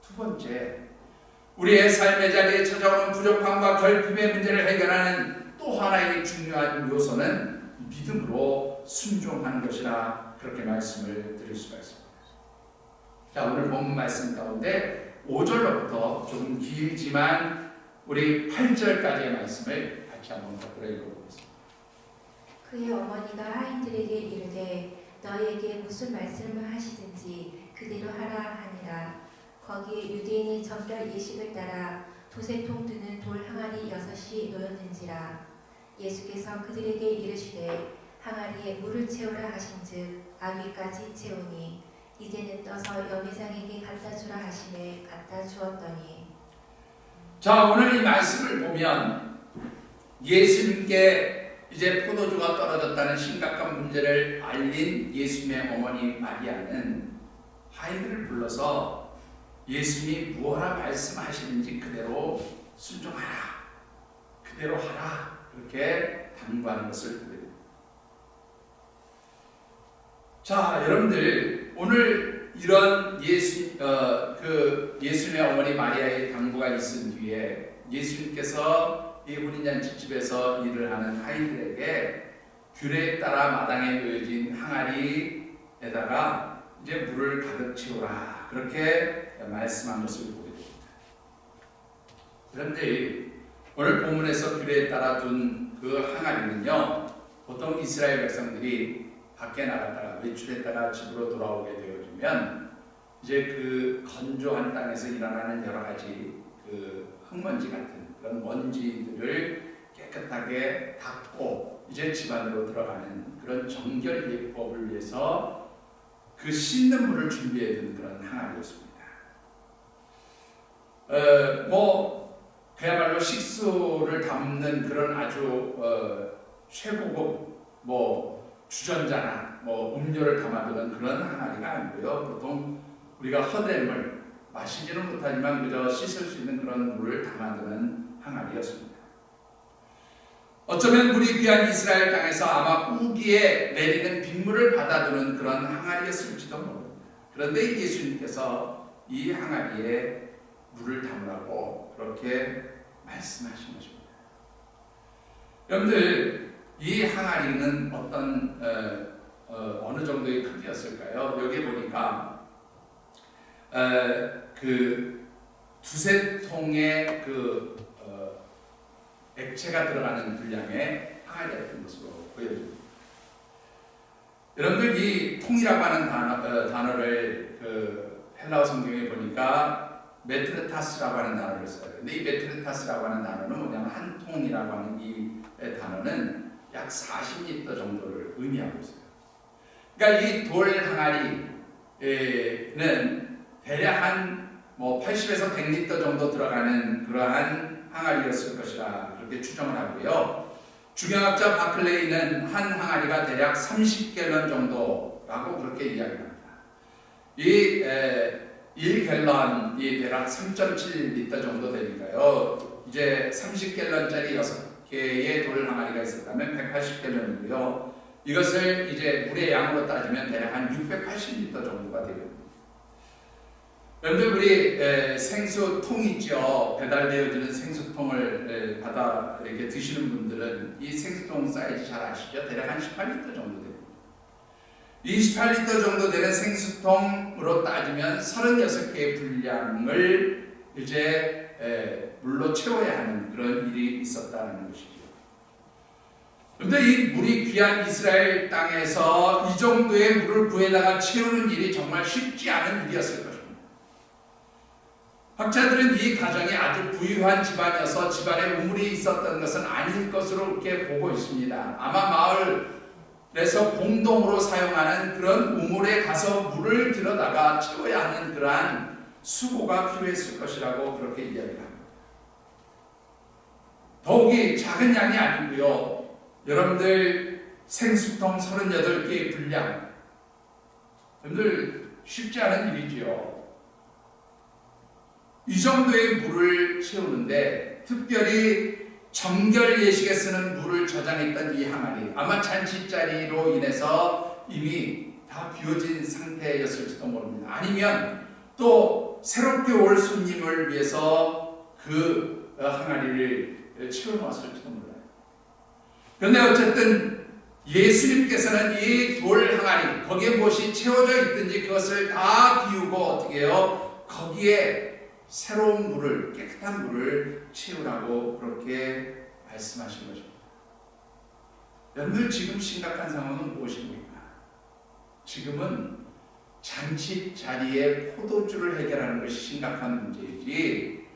두 번째, 우리의 삶의 자리에 찾아오는 부족함과 결핍의 문제를 해결하는 또 하나의 중요한 요소는 믿음으로 순종하는 것이라 그렇게 말씀을 드릴 수가 있습니다. 자, 오늘 본문 말씀 가운데 5절로부터 조금 길지만 우리 8절까지의 말씀을 같이 한번 더 읽어보겠습니다. 그의 어머니가 하인들에게 이르되 너희에게 무슨 말씀을 하시든지 그대로 하라 하니라. 거기에 유대인이 정결 예식을 따라 두세 통 드는 돌 항아리 6이 놓였는지라. 예수께서 그들에게 이르시되 항아리에 물을 채우라 하신즉 아귀까지 채우니 이제는 떠서 여미장에게 갖다 주라 하시매 갖다 주었더니. 자, 오늘 이 말씀을 보면 예수님께 이제 포도주가 떨어졌다는 심각한 문제를 알린 예수님의 어머니 마리아는 하인들을 불러서 예수님이 무엇라 말씀하시는지 그대로 순종하라, 그대로 하라, 그렇게 당부하는 것을 보게 됩니다. 자, 여러분들 오늘 이런 예수님의 어머니 마리아의 당부가 있은 뒤에 예수님께서 이 혼인잔치집에서 일을 하는 하인들에게 규례에 따라 마당에 놓여진 항아리에다가 이제 물을 가득 채우라, 그렇게 말씀한 것을 보게 됩니다. 그런데 오늘 본문에서 규례에 따라 둔 그 항아리는요, 보통 이스라엘 백성들이 밖에 나갔다가 외출했다가 집으로 돌아오게 되어지면 이제 그 건조한 땅에서 일어나는 여러 가지 그 흙먼지 같은 그런 먼지들을 깨끗하게 닦고 이제 집 안으로 들어가는 그런 정결 예법을 위해서 그 씻는 물을 준비해 둔 그런 항아리였습니다. 그야말로 식수를 담는 그런 아주 최고급 주전자나 음료를 담아두는 그런 항아리가 아니고요. 보통 우리가 허대물, 마시지는 못하지만 그저 씻을 수 있는 그런 물을 담아두는 항아리였습니다. 어쩌면 물이 귀한 이스라엘 땅에서 아마 우기에 내리는 빗물을 받아두는 그런 항아리였을지도 모릅니다. 그런데 예수님께서 이 항아리에 물을 담으라고 그렇게 말씀하신 것입니다. 여러분들, 이 항아리는 어느 정도의 크기였을까요? 여기 보니까 그 두세 통의 액체가 들어가는 분량의 항아리였던 것으로 보여집니다. 여러분들, 이 통이라고 하는 단어를 헬라어 성경에 보니까 메트레타스라고 하는 단어를 써요. 근데 이 메트레타스라고 하는 단어는 뭐냐면 한 통이라고 하는 이 단어는 약 40리터 정도를 의미하고 있어요. 그러니까 이 돌 항아리는 대략 한 80에서 100리터 정도 들어가는 그러한 항아리였을 것이라 그렇게 추정을 하고요. 주경학자 바클레이는 한 항아리가 대략 30갤런 정도라고 그렇게 이야기합니다. 이 1갤런이 대략 3.7리터 정도 되니까요. 이제 30갤런짜리 6개의 돌 항아리가 있었다면 180갤런이고요. 이것을 이제 물의 양으로 따지면 대략 한 680리터 정도가 되거든요. 여러분들, 우리 생수통 있죠. 배달되어지는 생수통을 받아 이렇게 드시는 분들은 이 생수통 사이즈 잘 아시죠? 대략 한 18리터 정도 됩니다. 28리터 정도 되는 생수통으로 따지면 36개의 분량을 이제 물로 채워야 하는 그런 일이 있었다는 것이죠. 그런데 이 물이 귀한 이스라엘 땅에서 이 정도의 물을 구해다가 채우는 일이 정말 쉽지 않은 일이었을 것입니다. 학자들은 이 가정이 아주 부유한 집안이어서 집안에 우물이 있었던 것은 아닐 것으로 이렇게 보고 있습니다. 아마 마을에서 공동으로 사용하는 그런 우물에 가서 물을 들여다가 채워야 하는 그러한 수고가 필요했을 것이라고 그렇게 이야기합니다. 더욱이 작은 양이 아니고요. 여러분들, 생수통 38개의 분량, 여러분들 쉽지 않은 일이지요. 이 정도의 물을 채우는데 특별히 정결 예식에 쓰는 물을 저장했던 이 항아리, 아마 잔치자리로 인해서 이미 다 비워진 상태였을지도 모릅니다. 아니면 또 새롭게 올 손님을 위해서 그 항아리를 채워놓았을지도 몰라요. 그런데 어쨌든 예수님께서는 이 돌 항아리, 거기에 무엇이 채워져 있든지 그것을 다 비우고 어떻게 해요? 거기에 새로운 물을, 깨끗한 물을 채우라고 그렇게 말씀하신 것입니다. 여러분들, 지금 심각한 상황은 무엇입니까? 지금은 잔치 자리에 포도주를 해결하는 것이 심각한 문제이지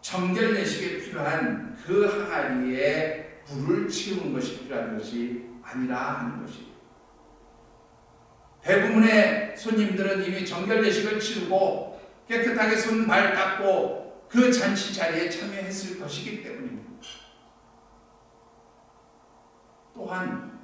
정결 예식에 필요한 그 항아리에 물을 채우는 것이 필요한 것이 아니라 하는 것이에요. 대부분의 손님들은 이미 정결 예식을 치르고 깨끗하게 손, 발 닦고 그 잔치 자리에 참여했을 것이기 때문입니다. 또한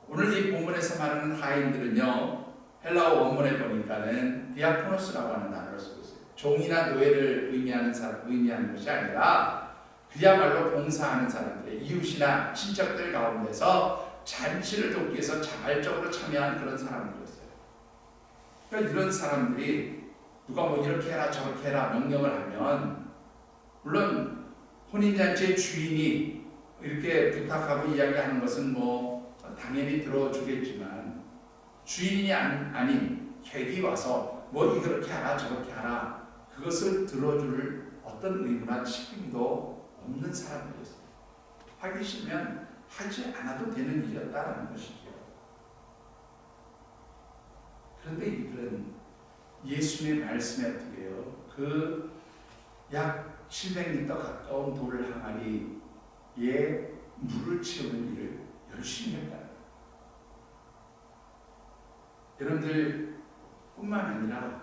오늘 이 본문에서 말하는 하인들은요, 헬라어 원문에 보니까는 디아코노스라고 하는 단어를 쓰고 있어요. 종이나 노예를 의미하는 것이 아니라 그야말로 봉사하는 사람들의 이웃이나 친척들 가운데서 잔치를 돕기 위해서 자발적으로 참여한 그런 사람들이었어요. 그러니까 이런 사람들이 누가 뭐 이렇게 해라 저렇게 해라 명령을 하면 물론 혼인잔치의 주인이 이렇게 부탁하고 이야기하는 것은 뭐 당연히 들어주겠지만 주인이 아닌 객이 와서 뭐 이렇게 하라 저렇게 하라 그것을 들어줄 어떤 의무나 책임도 없는 사람들이었어요. 하기 싫으면 하지 않아도 되는 일이었다는 것이죠. 그런데 이들은 예수님의 말씀에 어떻게 해요? 그 약 700m 가까운 돌 항아리에 물을 채우는 일을 열심히 했다. 여러분들 뿐만 아니라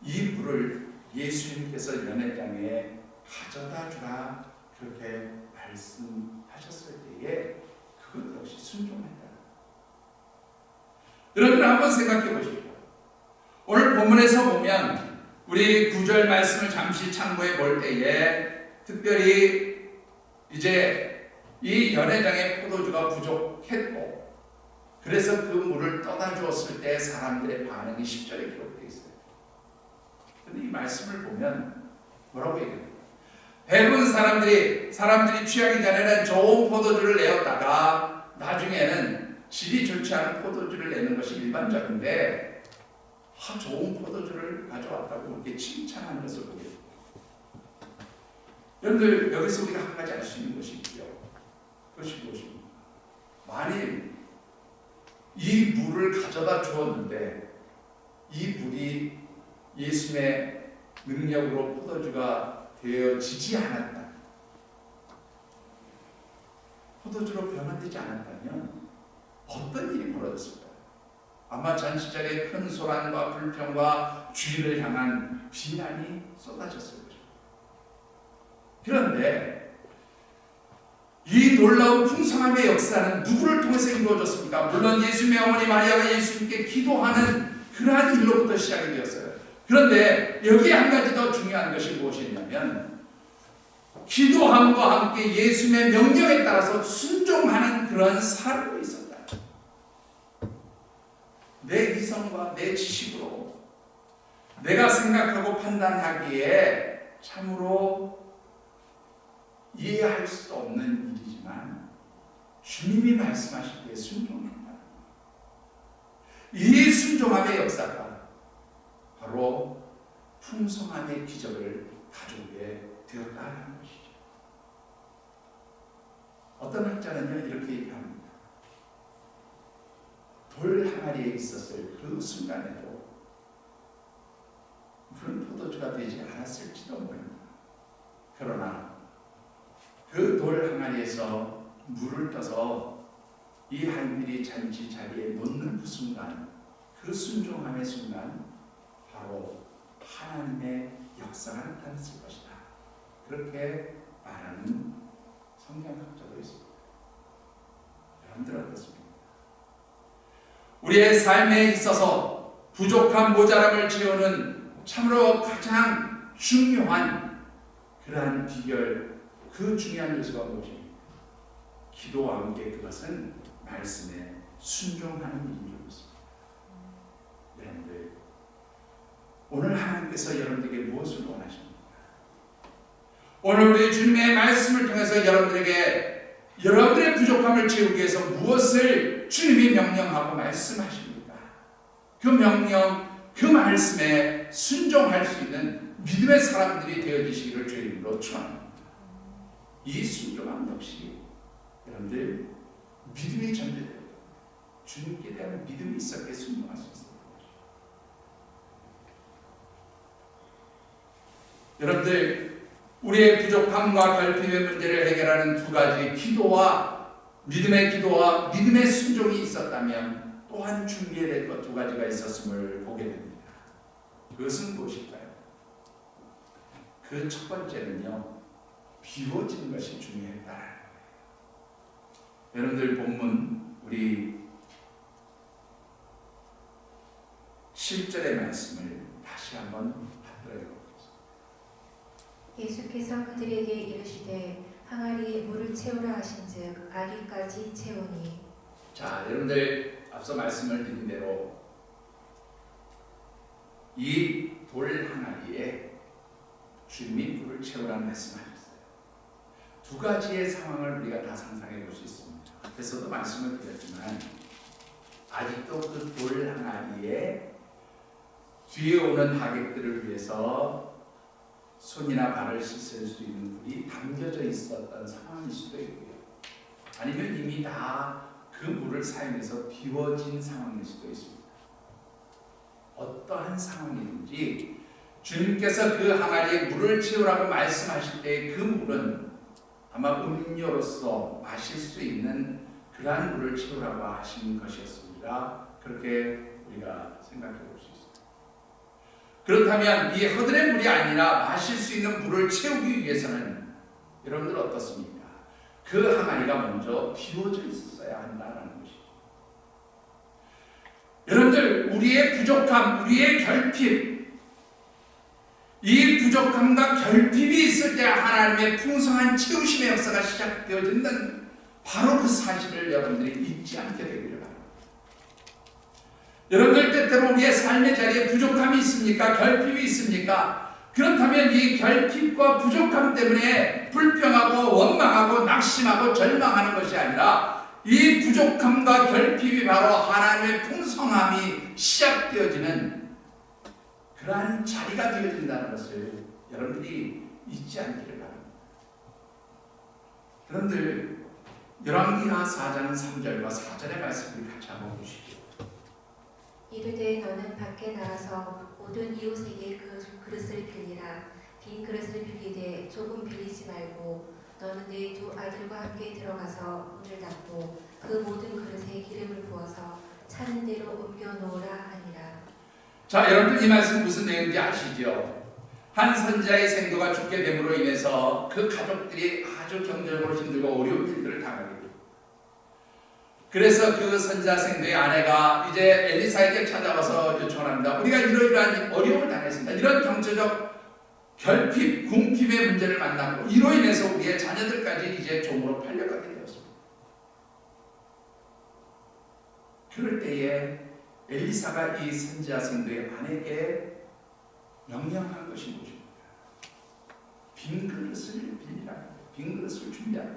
이 물을 예수님께서 연회장에 가져다 주라 그렇게 말씀하셨을 때에 그것 역시 순종했다. 여러분들 한번 생각해 보십시오. 오늘 본문에서 보면 우리 9절 말씀을 잠시 참고해 볼 때에 특별히 이제 이 연회장에 포도주가 부족했고 그래서 그 물을 떠다 주었을 때 사람들의 반응이 10절에 기록되어 있어요. 그런데 이 말씀을 보면 뭐라고 얘기합니까? 대부분 사람들이 취하기 전에는 좋은 포도주를 내었다가 나중에는 질이 좋지 않은 포도주를 내는 것이 일반적인데 좋은 포도주를 가져왔다고 이렇게 칭찬하는 것을 보게 됩니다. 여러분들 여기서 우리가 한 가지 알 수 있는 것이 있고요. 그것이 무엇입니까? 만일 이 물을 가져다 주었는데 이 물이 예수님의 능력으로 포도주가 되어지지 않았다. 포도주로 변화되지 않았다면 어떤 일이 벌어졌을까요? 아마 잔치자리에 큰 소란과 불평과 주인을 향한 비난이 쏟아졌을 것입니다. 그런데 이 놀라운 풍성함의 역사는 누구를 통해서 이루어졌습니까? 물론 예수님의 어머니 마리아가 예수님께 기도하는 그러한 일로부터 시작이 되었어요. 그런데 여기에 한 가지 더 중요한 것이 무엇이냐면 기도함과 함께 예수님의 명령에 따라서 순종하는 그런 삶이 있었다. 내 이성과 내 지식으로 내가 생각하고 판단하기에 참으로 이해할 수 없는 일이지만 주님이 말씀하실 때 순종했다. 이 순종함의 역사가 바로 풍성함의 기적을 가져오게 되었다는 것이죠. 어떤 학자는요 이렇게 얘기합니다. 돌 항아리에 있었을 그 순간에도 물은 포도주가 되지 않았을지도 모릅니다. 그러나 그 돌 항아리에서 물을 떠서 이 하인들이 잔치 자리에 놓는 그 순간, 그 순종함의 순간 바로 하나님의 역사가 나타났을 것이다. 그렇게 말하는 성경학자도 있습니다. 여러분들 어떻습니까? 우리의 삶에 있어서 부족한 모자람을 채우는 참으로 가장 중요한 그러한 비결, 그 중요한 요소가 무엇입니까? 기도와 함께 그것은 말씀에 순종하는 일인 줄 믿습니다. 여러분들, 오늘 하나님께서 여러분들에게 무엇을 원하십니까? 오늘 우리 주님의 말씀을 통해서 여러분들에게 여러분들의 부족함을 채우기 위해서 무엇을 주님이 명령하고 말씀하십니까? 그 명령, 그 말씀에 순종할 수 있는 믿음의 사람들이 되어지시기를 주의 이름으로 축원합니다. 이 순종함 역시 여러분들 믿음이 전제되고 주님께 대한 믿음이 있었기에 순종할 수 있습니다. 여러분들 우리의 부족함과 결핍의 문제를 해결하는 두 가지 기도와 믿음의 순종이 있었다면 또한 준비해야 될 것 두 가지가 있었음을 보게 됩니다. 그것은 무엇일까요? 그 첫 번째는요, 비워지는 것이 중요했다. 여러분들 본문 우리 10절의 말씀을 다시 한번 받들어 보겠습니다. 예수께서 그들에게 이르시되 항아리에 물을 채우라 하신즉 아기까지 채우니. 자, 여러분들 앞서 말씀을 드린 대로 이 돌 항아리에 주님이 물을 채우라는 말씀하셨어요. 두 가지의 상황을 우리가 다 상상해 볼 수 있습니다. 앞에서도 말씀을 드렸지만 아직도 그 돌 항아리에 뒤에 오는 하객들을 위해서 손이나 발을 씻을 수 있는 물이 담겨져 있었던 상황일 수도 있고요. 아니면 이미 다 그 물을 사용해서 비워진 상황일 수도 있습니다. 어떠한 상황이든지 주님께서 그 항아리에 물을 채우라고 말씀하실 때 그 물은 아마 음료로서 마실 수 있는 그러한 물을 채우라고 하신 것이었습니다. 그렇게 우리가 생각해 볼 수 있습니다. 그렇다면 이 허들의 물이 아니라 마실 수 있는 물을 채우기 위해서는 여러분들 어떻습니까? 그 항아리가 먼저 비워져 있었어야 한다는 것이죠. 여러분들 우리의 부족함, 우리의 결핍, 이 부족함과 결핍이 있을 때 하나님의 풍성한 채우심의 역사가 시작되어진다는 바로 그 사실을 여러분들이 잊지 않게 되기를 바랍니다. 여러분들 때때로 우리의 삶의 자리에 부족함이 있습니까? 결핍이 있습니까? 그렇다면 이 결핍과 부족함 때문에 불평하고 원망하고 낙심하고 절망하는 것이 아니라 이 부족함과 결핍이 바로 하나님의 풍성함이 시작되어지는 그러한 자리가 되어진다는 것을 여러분들이 잊지 않기를 바랍니다. 여러분들 열왕기하 4장 3절과 4절의 말씀을 같이 한번 보시죠. 이르되 너는 밖에 나가서 모든 이웃에게 그 그릇을 빌리라. 빈 그릇을 빌리되 조금 빌리지 말고 너는 네 두 아들과 함께 들어가서 문을 닫고 그 모든 그릇에 기름을 부어서 차는 대로 옮겨 놓으라 하니라. 자, 여러분들 이 말씀 무슨 내용인지 아시죠? 한 선지자의 생도가 죽게 됨으로 인해서 그 가족들이 아주 경제적으로 힘들고 어려운 일들을 당하게 됩니다. 그래서 그 선지자 생도의 아내가 이제 엘리사에게 찾아와서 요청을 합니다. 우리가 이러이러한 어려움을 당했습니다. 이런 경제적 결핍, 궁핍의 문제를 만나고 이로 인해서 우리의 자녀들까지 이제 종으로 팔려가게 되었습니다. 그럴 때에 엘리사가 이 선지자 생도의 아내에게 명령한 것이 무엇입니까? 빈 그릇을 빌리라. 빈 그릇을 준비하라.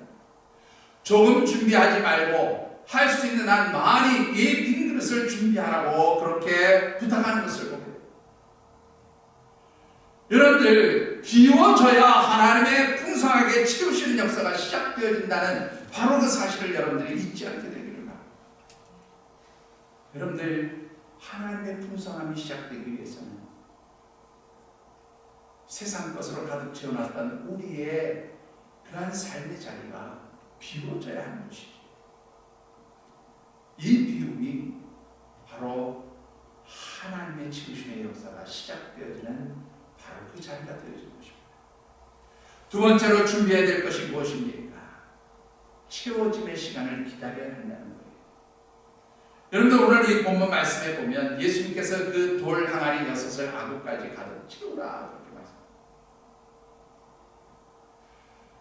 조금 준비하지 말고 할 수 있는 한 많이 이 빈 그릇을 준비하라고 그렇게 부탁하는 것을 보게 됩니다. 여러분들 비워져야 하나님의 풍성하게 채우시는 역사가 시작되어진다는 바로 그 사실을 여러분들이 잊지 않게 되기를 바랍니다. 여러분들 하나님의 풍성함이 시작되기 위해서는 세상 것으로 가득 채워놨던 우리의 그러한 삶의 자리가 비워져야 하는 것이죠. 이 비움이 바로 하나님의 채우심의 역사가 시작되어지는 바로 그 자리가 되어지는 것입니다. 두 번째로 준비해야 될 것이 무엇입니까? 채워짐의 시간을 기다려야 한다는 거예요. 여러분들 오늘 이 본문 말씀에 보면 예수님께서 그 돌 항아리 6을 아구까지 가득 채우라 그렇게 말씀합니다.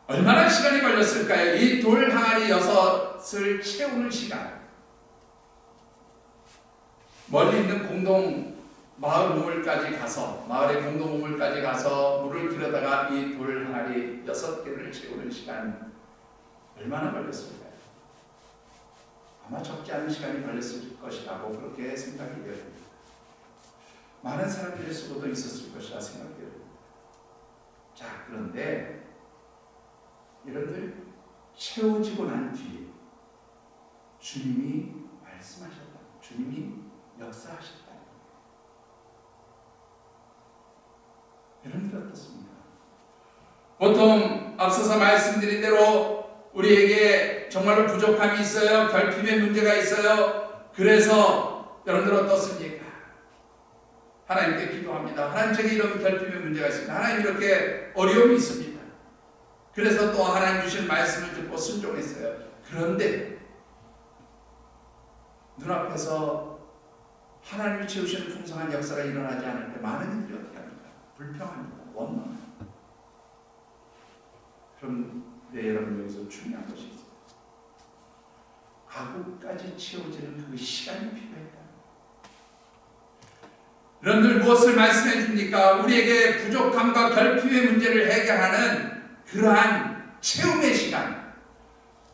얼마나 시간이 걸렸을까요? 이 돌 항아리 6을 채우는 시간. 멀리 있는 공동 마을 우물까지 가서 마을의 공동 우물까지 가서 물을 길어다가 이 돌 항아리 6개를 채우는 시간 얼마나 걸렸을까요? 아마 적지 않은 시간이 걸렸을 것이라고 그렇게 생각이 되어집니다. 많은 사람들의 수고도 있었을 것이라 생각되어집니다. 자, 그런데 여러분들 채워지고 난 뒤에 주님이 말씀하셨다. 주님이 역사하셨다. 여러분들 어떻습니까? 보통 앞서서 말씀드린 대로 우리에게 정말로 부족함이 있어요. 결핍의 문제가 있어요. 그래서 여러분들 어떻습니까? 하나님께 기도합니다. 하나님, 제게 이런 결핍의 문제가 있습니다. 하나님, 이렇게 어려움이 있습니다. 그래서 또 하나님 주신 말씀을 듣고 순종했어요. 그런데 눈앞에서 하나님을 채우시는 풍성한 역사가 일어나지 않을 때 많은 이들이 어떻게 합니까? 불평합니다. 원망합니다. 그런데 여러분 여기서 중요한 것이 있어요. 아구까지 채워지는 그 시간이 필요했다. 여러분들 무엇을 말씀해 줍니까? 우리에게 부족함과 결핍의 문제를 해결하는 그러한 채움의 시간,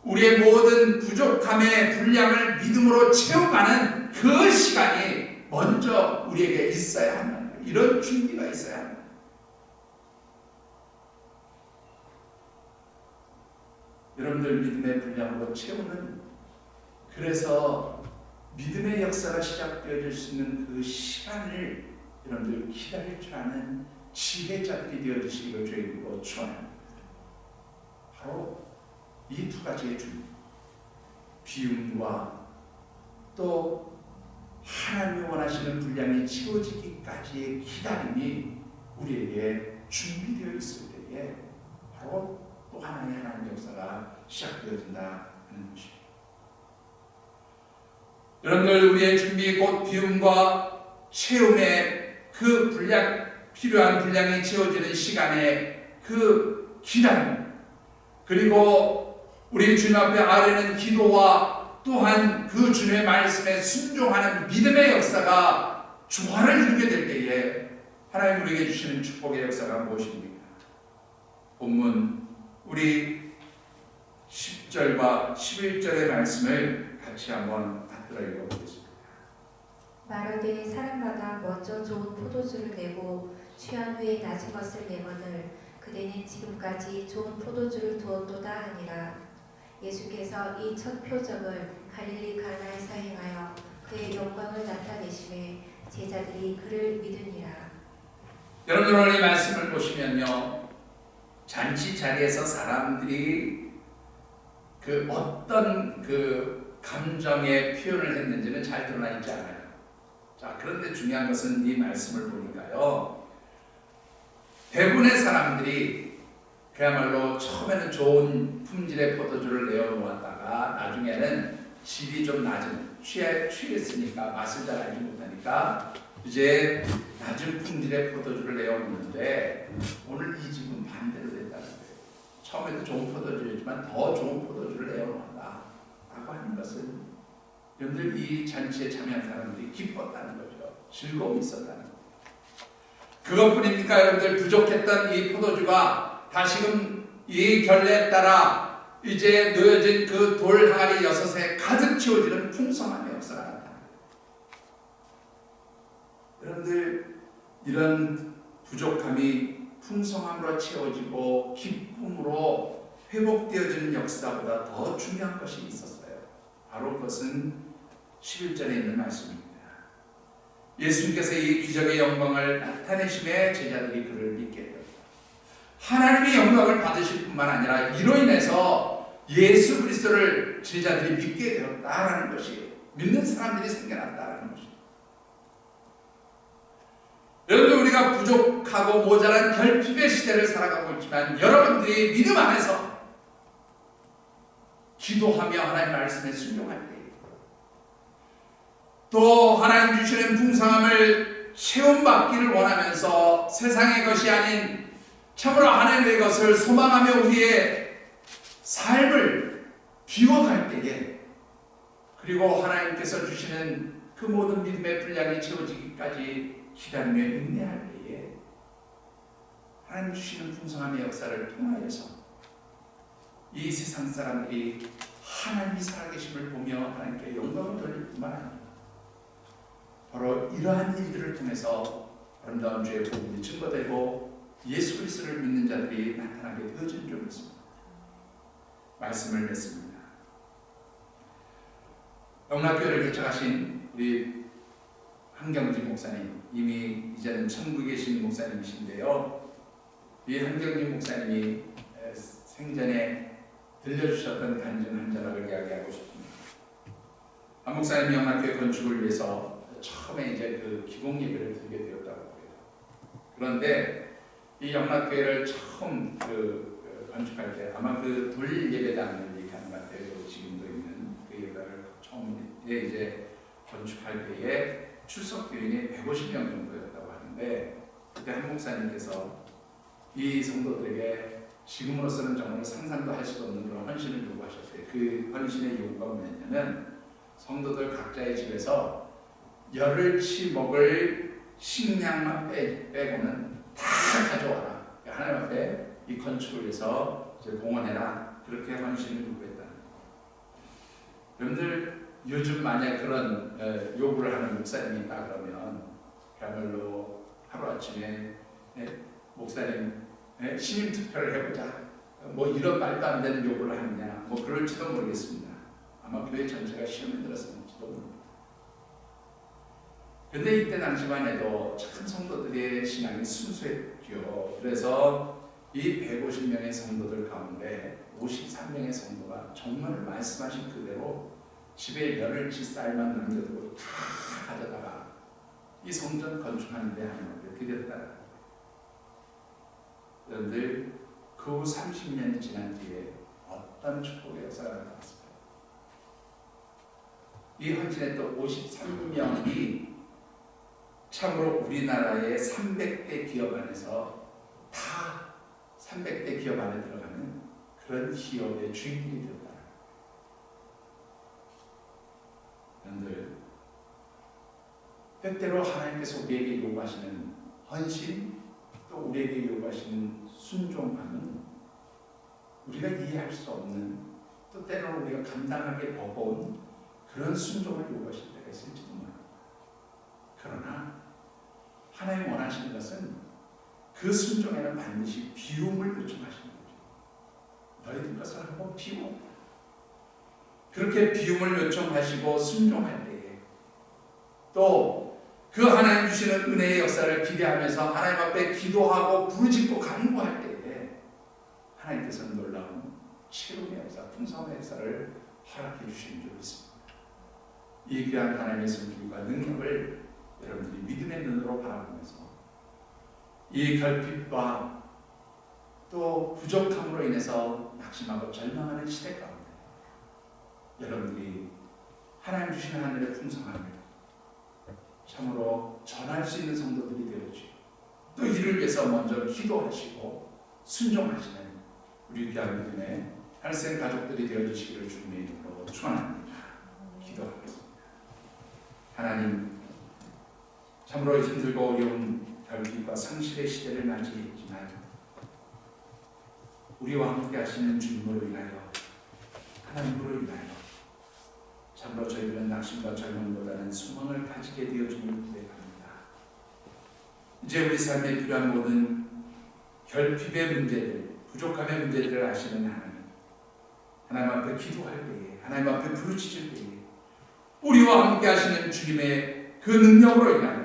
우리의 모든 부족함의 분량을 믿음으로 채워가는 그 시간이 먼저 우리에게 있어야 한다는 거예요. 이런 준비가 있어야 합니다. 여러분들 믿음의 분량으로 채우는, 그래서 믿음의 역사가 시작되어질 수 있는 그 시간을 여러분들 기다릴 줄 아는 지혜자들이 되어주시기를 주님으로 축원합니다. 바로 이 두 가지의 준비, 비움과 또 하나님이 원하시는 분량이 채워지기까지의 기다림이 우리에게 준비되어 있을 때에 바로 또 하나의 하나님의 역사가 시작되어진다 하는 것입니다. 여러분들 우리의 준비 곧 비움과 채움의 그 분량, 필요한 분량이 채워지는 시간에 그 기다림, 그리고 우리 주님 앞에 아뢰는 기도와 또한 그 주님의 말씀에 순종하는 믿음의 역사가 조화를 이루게 될 때에 하나님 우리에게 주시는 축복의 역사가 무엇입니까? 본문 우리 10절과 11절의 말씀을 같이 한번 받들어 읽어보겠습니다. 마르되 사람마다 먼저 좋은 포도주를 내고 취한 후에 낮은 것을 내거늘 그대는 지금까지 좋은 포도주를 두었도다 하니라. 예수께서 이 첫 표적을 갈릴리 가나에서 행하여 그의 영광을 나타내심에 제자들이 그를 믿으니라. 여러분 오늘 이 말씀을 보시면요, 잔치 자리에서 사람들이 그 어떤 그 감정의 표현을 했는지는 잘 드러나 있지 않아요. 자, 그런데 중요한 것은 이 말씀을 보니까요, 대부분의 사람들이 그야말로 처음에는 좋은 품질의 포도주를 내어놓았다가 나중에는 질이 좀 낮은, 취했으니까 맛을 잘 알지 못하니까 이제 낮은 품질의 포도주를 내어놓는데 오늘 이 집은 반대로 됐다는 거예요. 처음에도 좋은 포도주였지만 더 좋은 포도주를 내어놓았다 라고 하는 것은 여러분들 이 잔치에 참여한 사람들이 기뻤다는 거죠. 즐거움이 있었다는 거예요. 그것뿐입니까? 여러분들 부족했던 이 포도주가 다시금 이 결례에 따라 이제 놓여진 그 돌 항아리 6에 가득 채워지는 풍성함의 역사가 나타납니다. 여러분들 이런 부족함이 풍성함으로 채워지고 기쁨으로 회복되어지는 역사보다 더 중요한 것이 있었어요. 바로 그것은 11절에 있는 말씀입니다. 예수님께서 이 기적의 영광을 나타내심에 제자들이 그를 믿게 되었다. 하나님의 영광을 받으실 뿐만 아니라 이로 인해서 예수 그리스도를 제자들이 믿게 되었다라는 것이, 믿는 사람들이 생겨났다라는 것입니다. 여러분 우리가 부족하고 모자란 결핍의 시대를 살아가고 있지만 여러분들이 믿음 안에서 기도하며 하나님 말씀에 순종할 때 또 하나님 주시는 풍성함을 체험받기를 원하면서 세상의 것이 아닌 참으로 하나님의 것을 소망하며 우리의 삶을 비워갈 때에, 그리고 하나님께서 주시는 그 모든 믿음의 분량이 채워지기까지 기다리며 인내할 때에 하나님 주시는 풍성함의 역사를 통하여서 이 세상 사람들이 하나님이 살아계심을 보며 하나님께 영광을 돌릴 뿐만 아니라 바로 이러한 일들을 통해서 아름다운 주의 복음이 증거되고 예수 그리스도를 믿는 자들이 나타나게 되어지는 줄 믿습니다. 말씀을 맺습니다. 영락교회를 개척하신 우리 한경지 목사님, 이미 이제는 천국에 계신 목사님이신데요, 이 한경지 목사님이 생전에 들려주셨던 간증 한 자락을 이야기하고 싶습니다. 한 목사님이 영락교회 건축을 위해서 처음에 이제 그 기공 예배를 드리게 되었다고 해요. 그런데 이 영락교회를 처음 건축할 때 아마 그 돌 예배당을 얘기하는 것 같아요. 지금도 있는 그 예배를 처음에 이제 건축할 때에 출석 교인이 150명 정도였다고 하는데, 그때 한 목사님께서 이 성도들에게 지금으로서는 정말 상상도 할 수 없는 그런 헌신을 요구하셨어요. 그 헌신의 요구가 뭐냐면 성도들 각자의 집에서 열흘치 먹을 식량만 빼고는 다 가져와라. 하나님 앞에 이 건축을 위해서 봉헌해라. 그렇게 헌신을 요구했다. 여러분들 요즘 만약 그런 요구를 하는 목사님이 있다 그러면 그야말로 하루아침에 목사님 시민 투표를 해보자 뭐 이런 말도 안 되는 요구를 하느냐 뭐 그럴지도 모르겠습니다. 아마 교회 전체가 시험에 들었을지도 모릅니다. 그런데 이때 당시만 해도 참 성도들의 신앙이 순수했죠. 그래서 이 150명의 성도들 가운데 53명의 성도가 정말 말씀하신 그대로 집에 열흘치 쌀만 남겨두고 다 가져다가 이 성전 건축하는 데 하나님 앞에 드렸다. 여러분들 그 후 30년이 지난 뒤에 어떤 축복의 역사가 나타났습니다. 이 헌신했던 53명이 참으로 우리나라의 300대 기업 안에서 다 300대 기업 안에 들어가는 그런 기업의 주인들이 되었다. 여러분들 때때로 하나님께서 우리에게 요구하시는 헌신 또 우리에게 요구하시는 순종함은 우리가 이해할 수 없는 또 때로는 우리가 감당하기 버거운 그런 순종을 요구하실 때가 있을지도 모릅니다. 그러나 하나님 원하시는 것은 그 순종에는 반드시 비움을 요청하시는 거죠. 너희들 것을 한번 비워. 그렇게 비움을 요청하시고 순종할 때에 또 그 하나님 주시는 은혜의 역사를 기대하면서 하나님 앞에 기도하고 부르짖고 간구할 때에 하나님께서는 놀라운 치료의 역사, 풍성의 역사를 허락해 주시는 줄 믿습니다. 이 귀한 하나님의 손길과 능력을 여러분들이 믿음의 눈으로 바라보면서 이 결핍과 또 부족함으로 인해서 낙심하고 절망하는 시대 가운데 여러분들이 하나님 주시는 하늘의 풍성함을 참으로 전할 수 있는 성도들이 되어주시고 또 이를 위해서 먼저 기도하시고 순종하시는 우리 귀한 믿음의 할생 가족들이 되어주시기를 주님의 이름으로 축원합니다. 기도하겠습니다. 하나님, 참으로 힘들고 어려운 결핍과 상실의 시대를 맞이했지만 우리와 함께 하시는 주님으로 인하여 하나님으로 인하여 참으로 저희들은 낙심과 절망보다는 소망을 가지게 되어주길 기대합니다. 이제 우리 삶에 필요한 모든 결핍의 문제들, 부족함의 문제들을 아시는 하나님 앞에 기도할 때에, 하나님 앞에 부르짖을 때에 우리와 함께 하시는 주님의 그 능력으로 인하여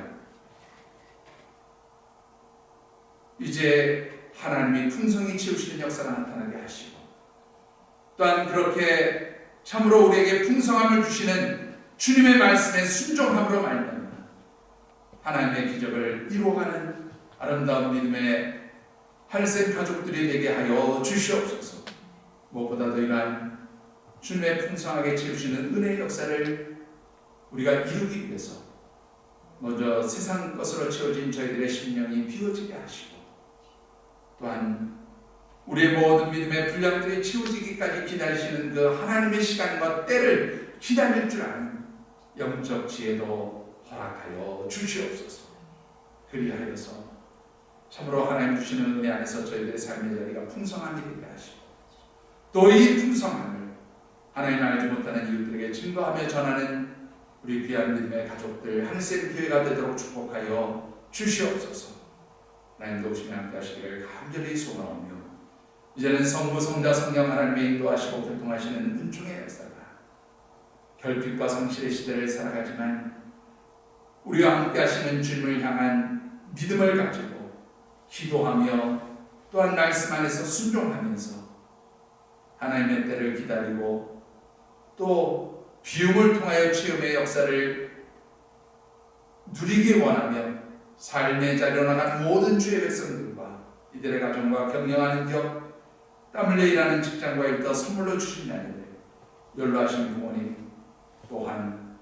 이제 하나님이 풍성히 채우시는 역사가 나타나게 하시고 또한 그렇게 참으로 우리에게 풍성함을 주시는 주님의 말씀에 순종함으로 말미암아 하나님의 기적을 이루어가는 아름다운 믿음의 할생 가족들이 되게 하여 주시옵소서. 무엇보다도 이러한 주님의 풍성하게 채우시는 은혜의 역사를 우리가 이루기 위해서 먼저 세상 것으로 채워진 저희들의 심령이 비워지게 하시고 또한 우리의 모든 믿음의 분량들이 채워지기까지 기다리시는 그 하나님의 시간과 때를 기다릴 줄 아는 영적 지혜도 허락하여 주시옵소서. 그리하여서 참으로 하나님 주시는 은혜 안에서 저희들의 삶의 자리가 풍성함이 되게 하시고 또 이 풍성함을 하나님 알지 못하는 이웃들에게 증거하며 전하는 우리 귀한 믿음의 가족들 한센 교회가 되도록 축복하여 주시옵소서. 하나님 도우시며 함께 하시기를 간절히 소망하며 이제는 성부, 성자, 성령 하나님의 인도하시고 교통하시는 은총의 역사가 결핍과 성실의 시대를 살아가지만 우리와 함께 하시는 주님을 향한 믿음을 가지고 기도하며 또한 말씀 안에서 순종하면서 하나님의 때를 기다리고 또 비움을 통하여 체험의 역사를 누리기 원하며 삶의 자리로 나간 모든 주의 백성들과 이들의 가정과 격려하는 격 땀 흘려 일하는 직장과 일터 선물로 주신 날인데 연로하신 부모님 또한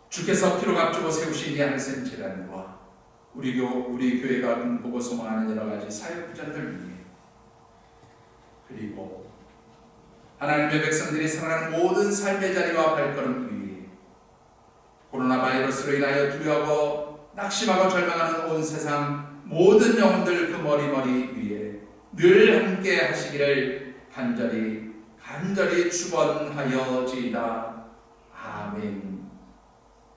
주께서 피로 값주고 세우신 이 한센 재단과 우리 교회가 꿈꾸고 소망하는 여러 가지 사역 비전들 위해 그리고 하나님의 백성들이 살아가는 모든 삶의 자리와 발걸음 위에 코로나 바이러스로 인하여 두려워하고 낙심하고 절망하는 온 세상 모든 영혼들 그 머리 위에 늘 함께 하시기를 간절히 축원하여지이다. 아멘.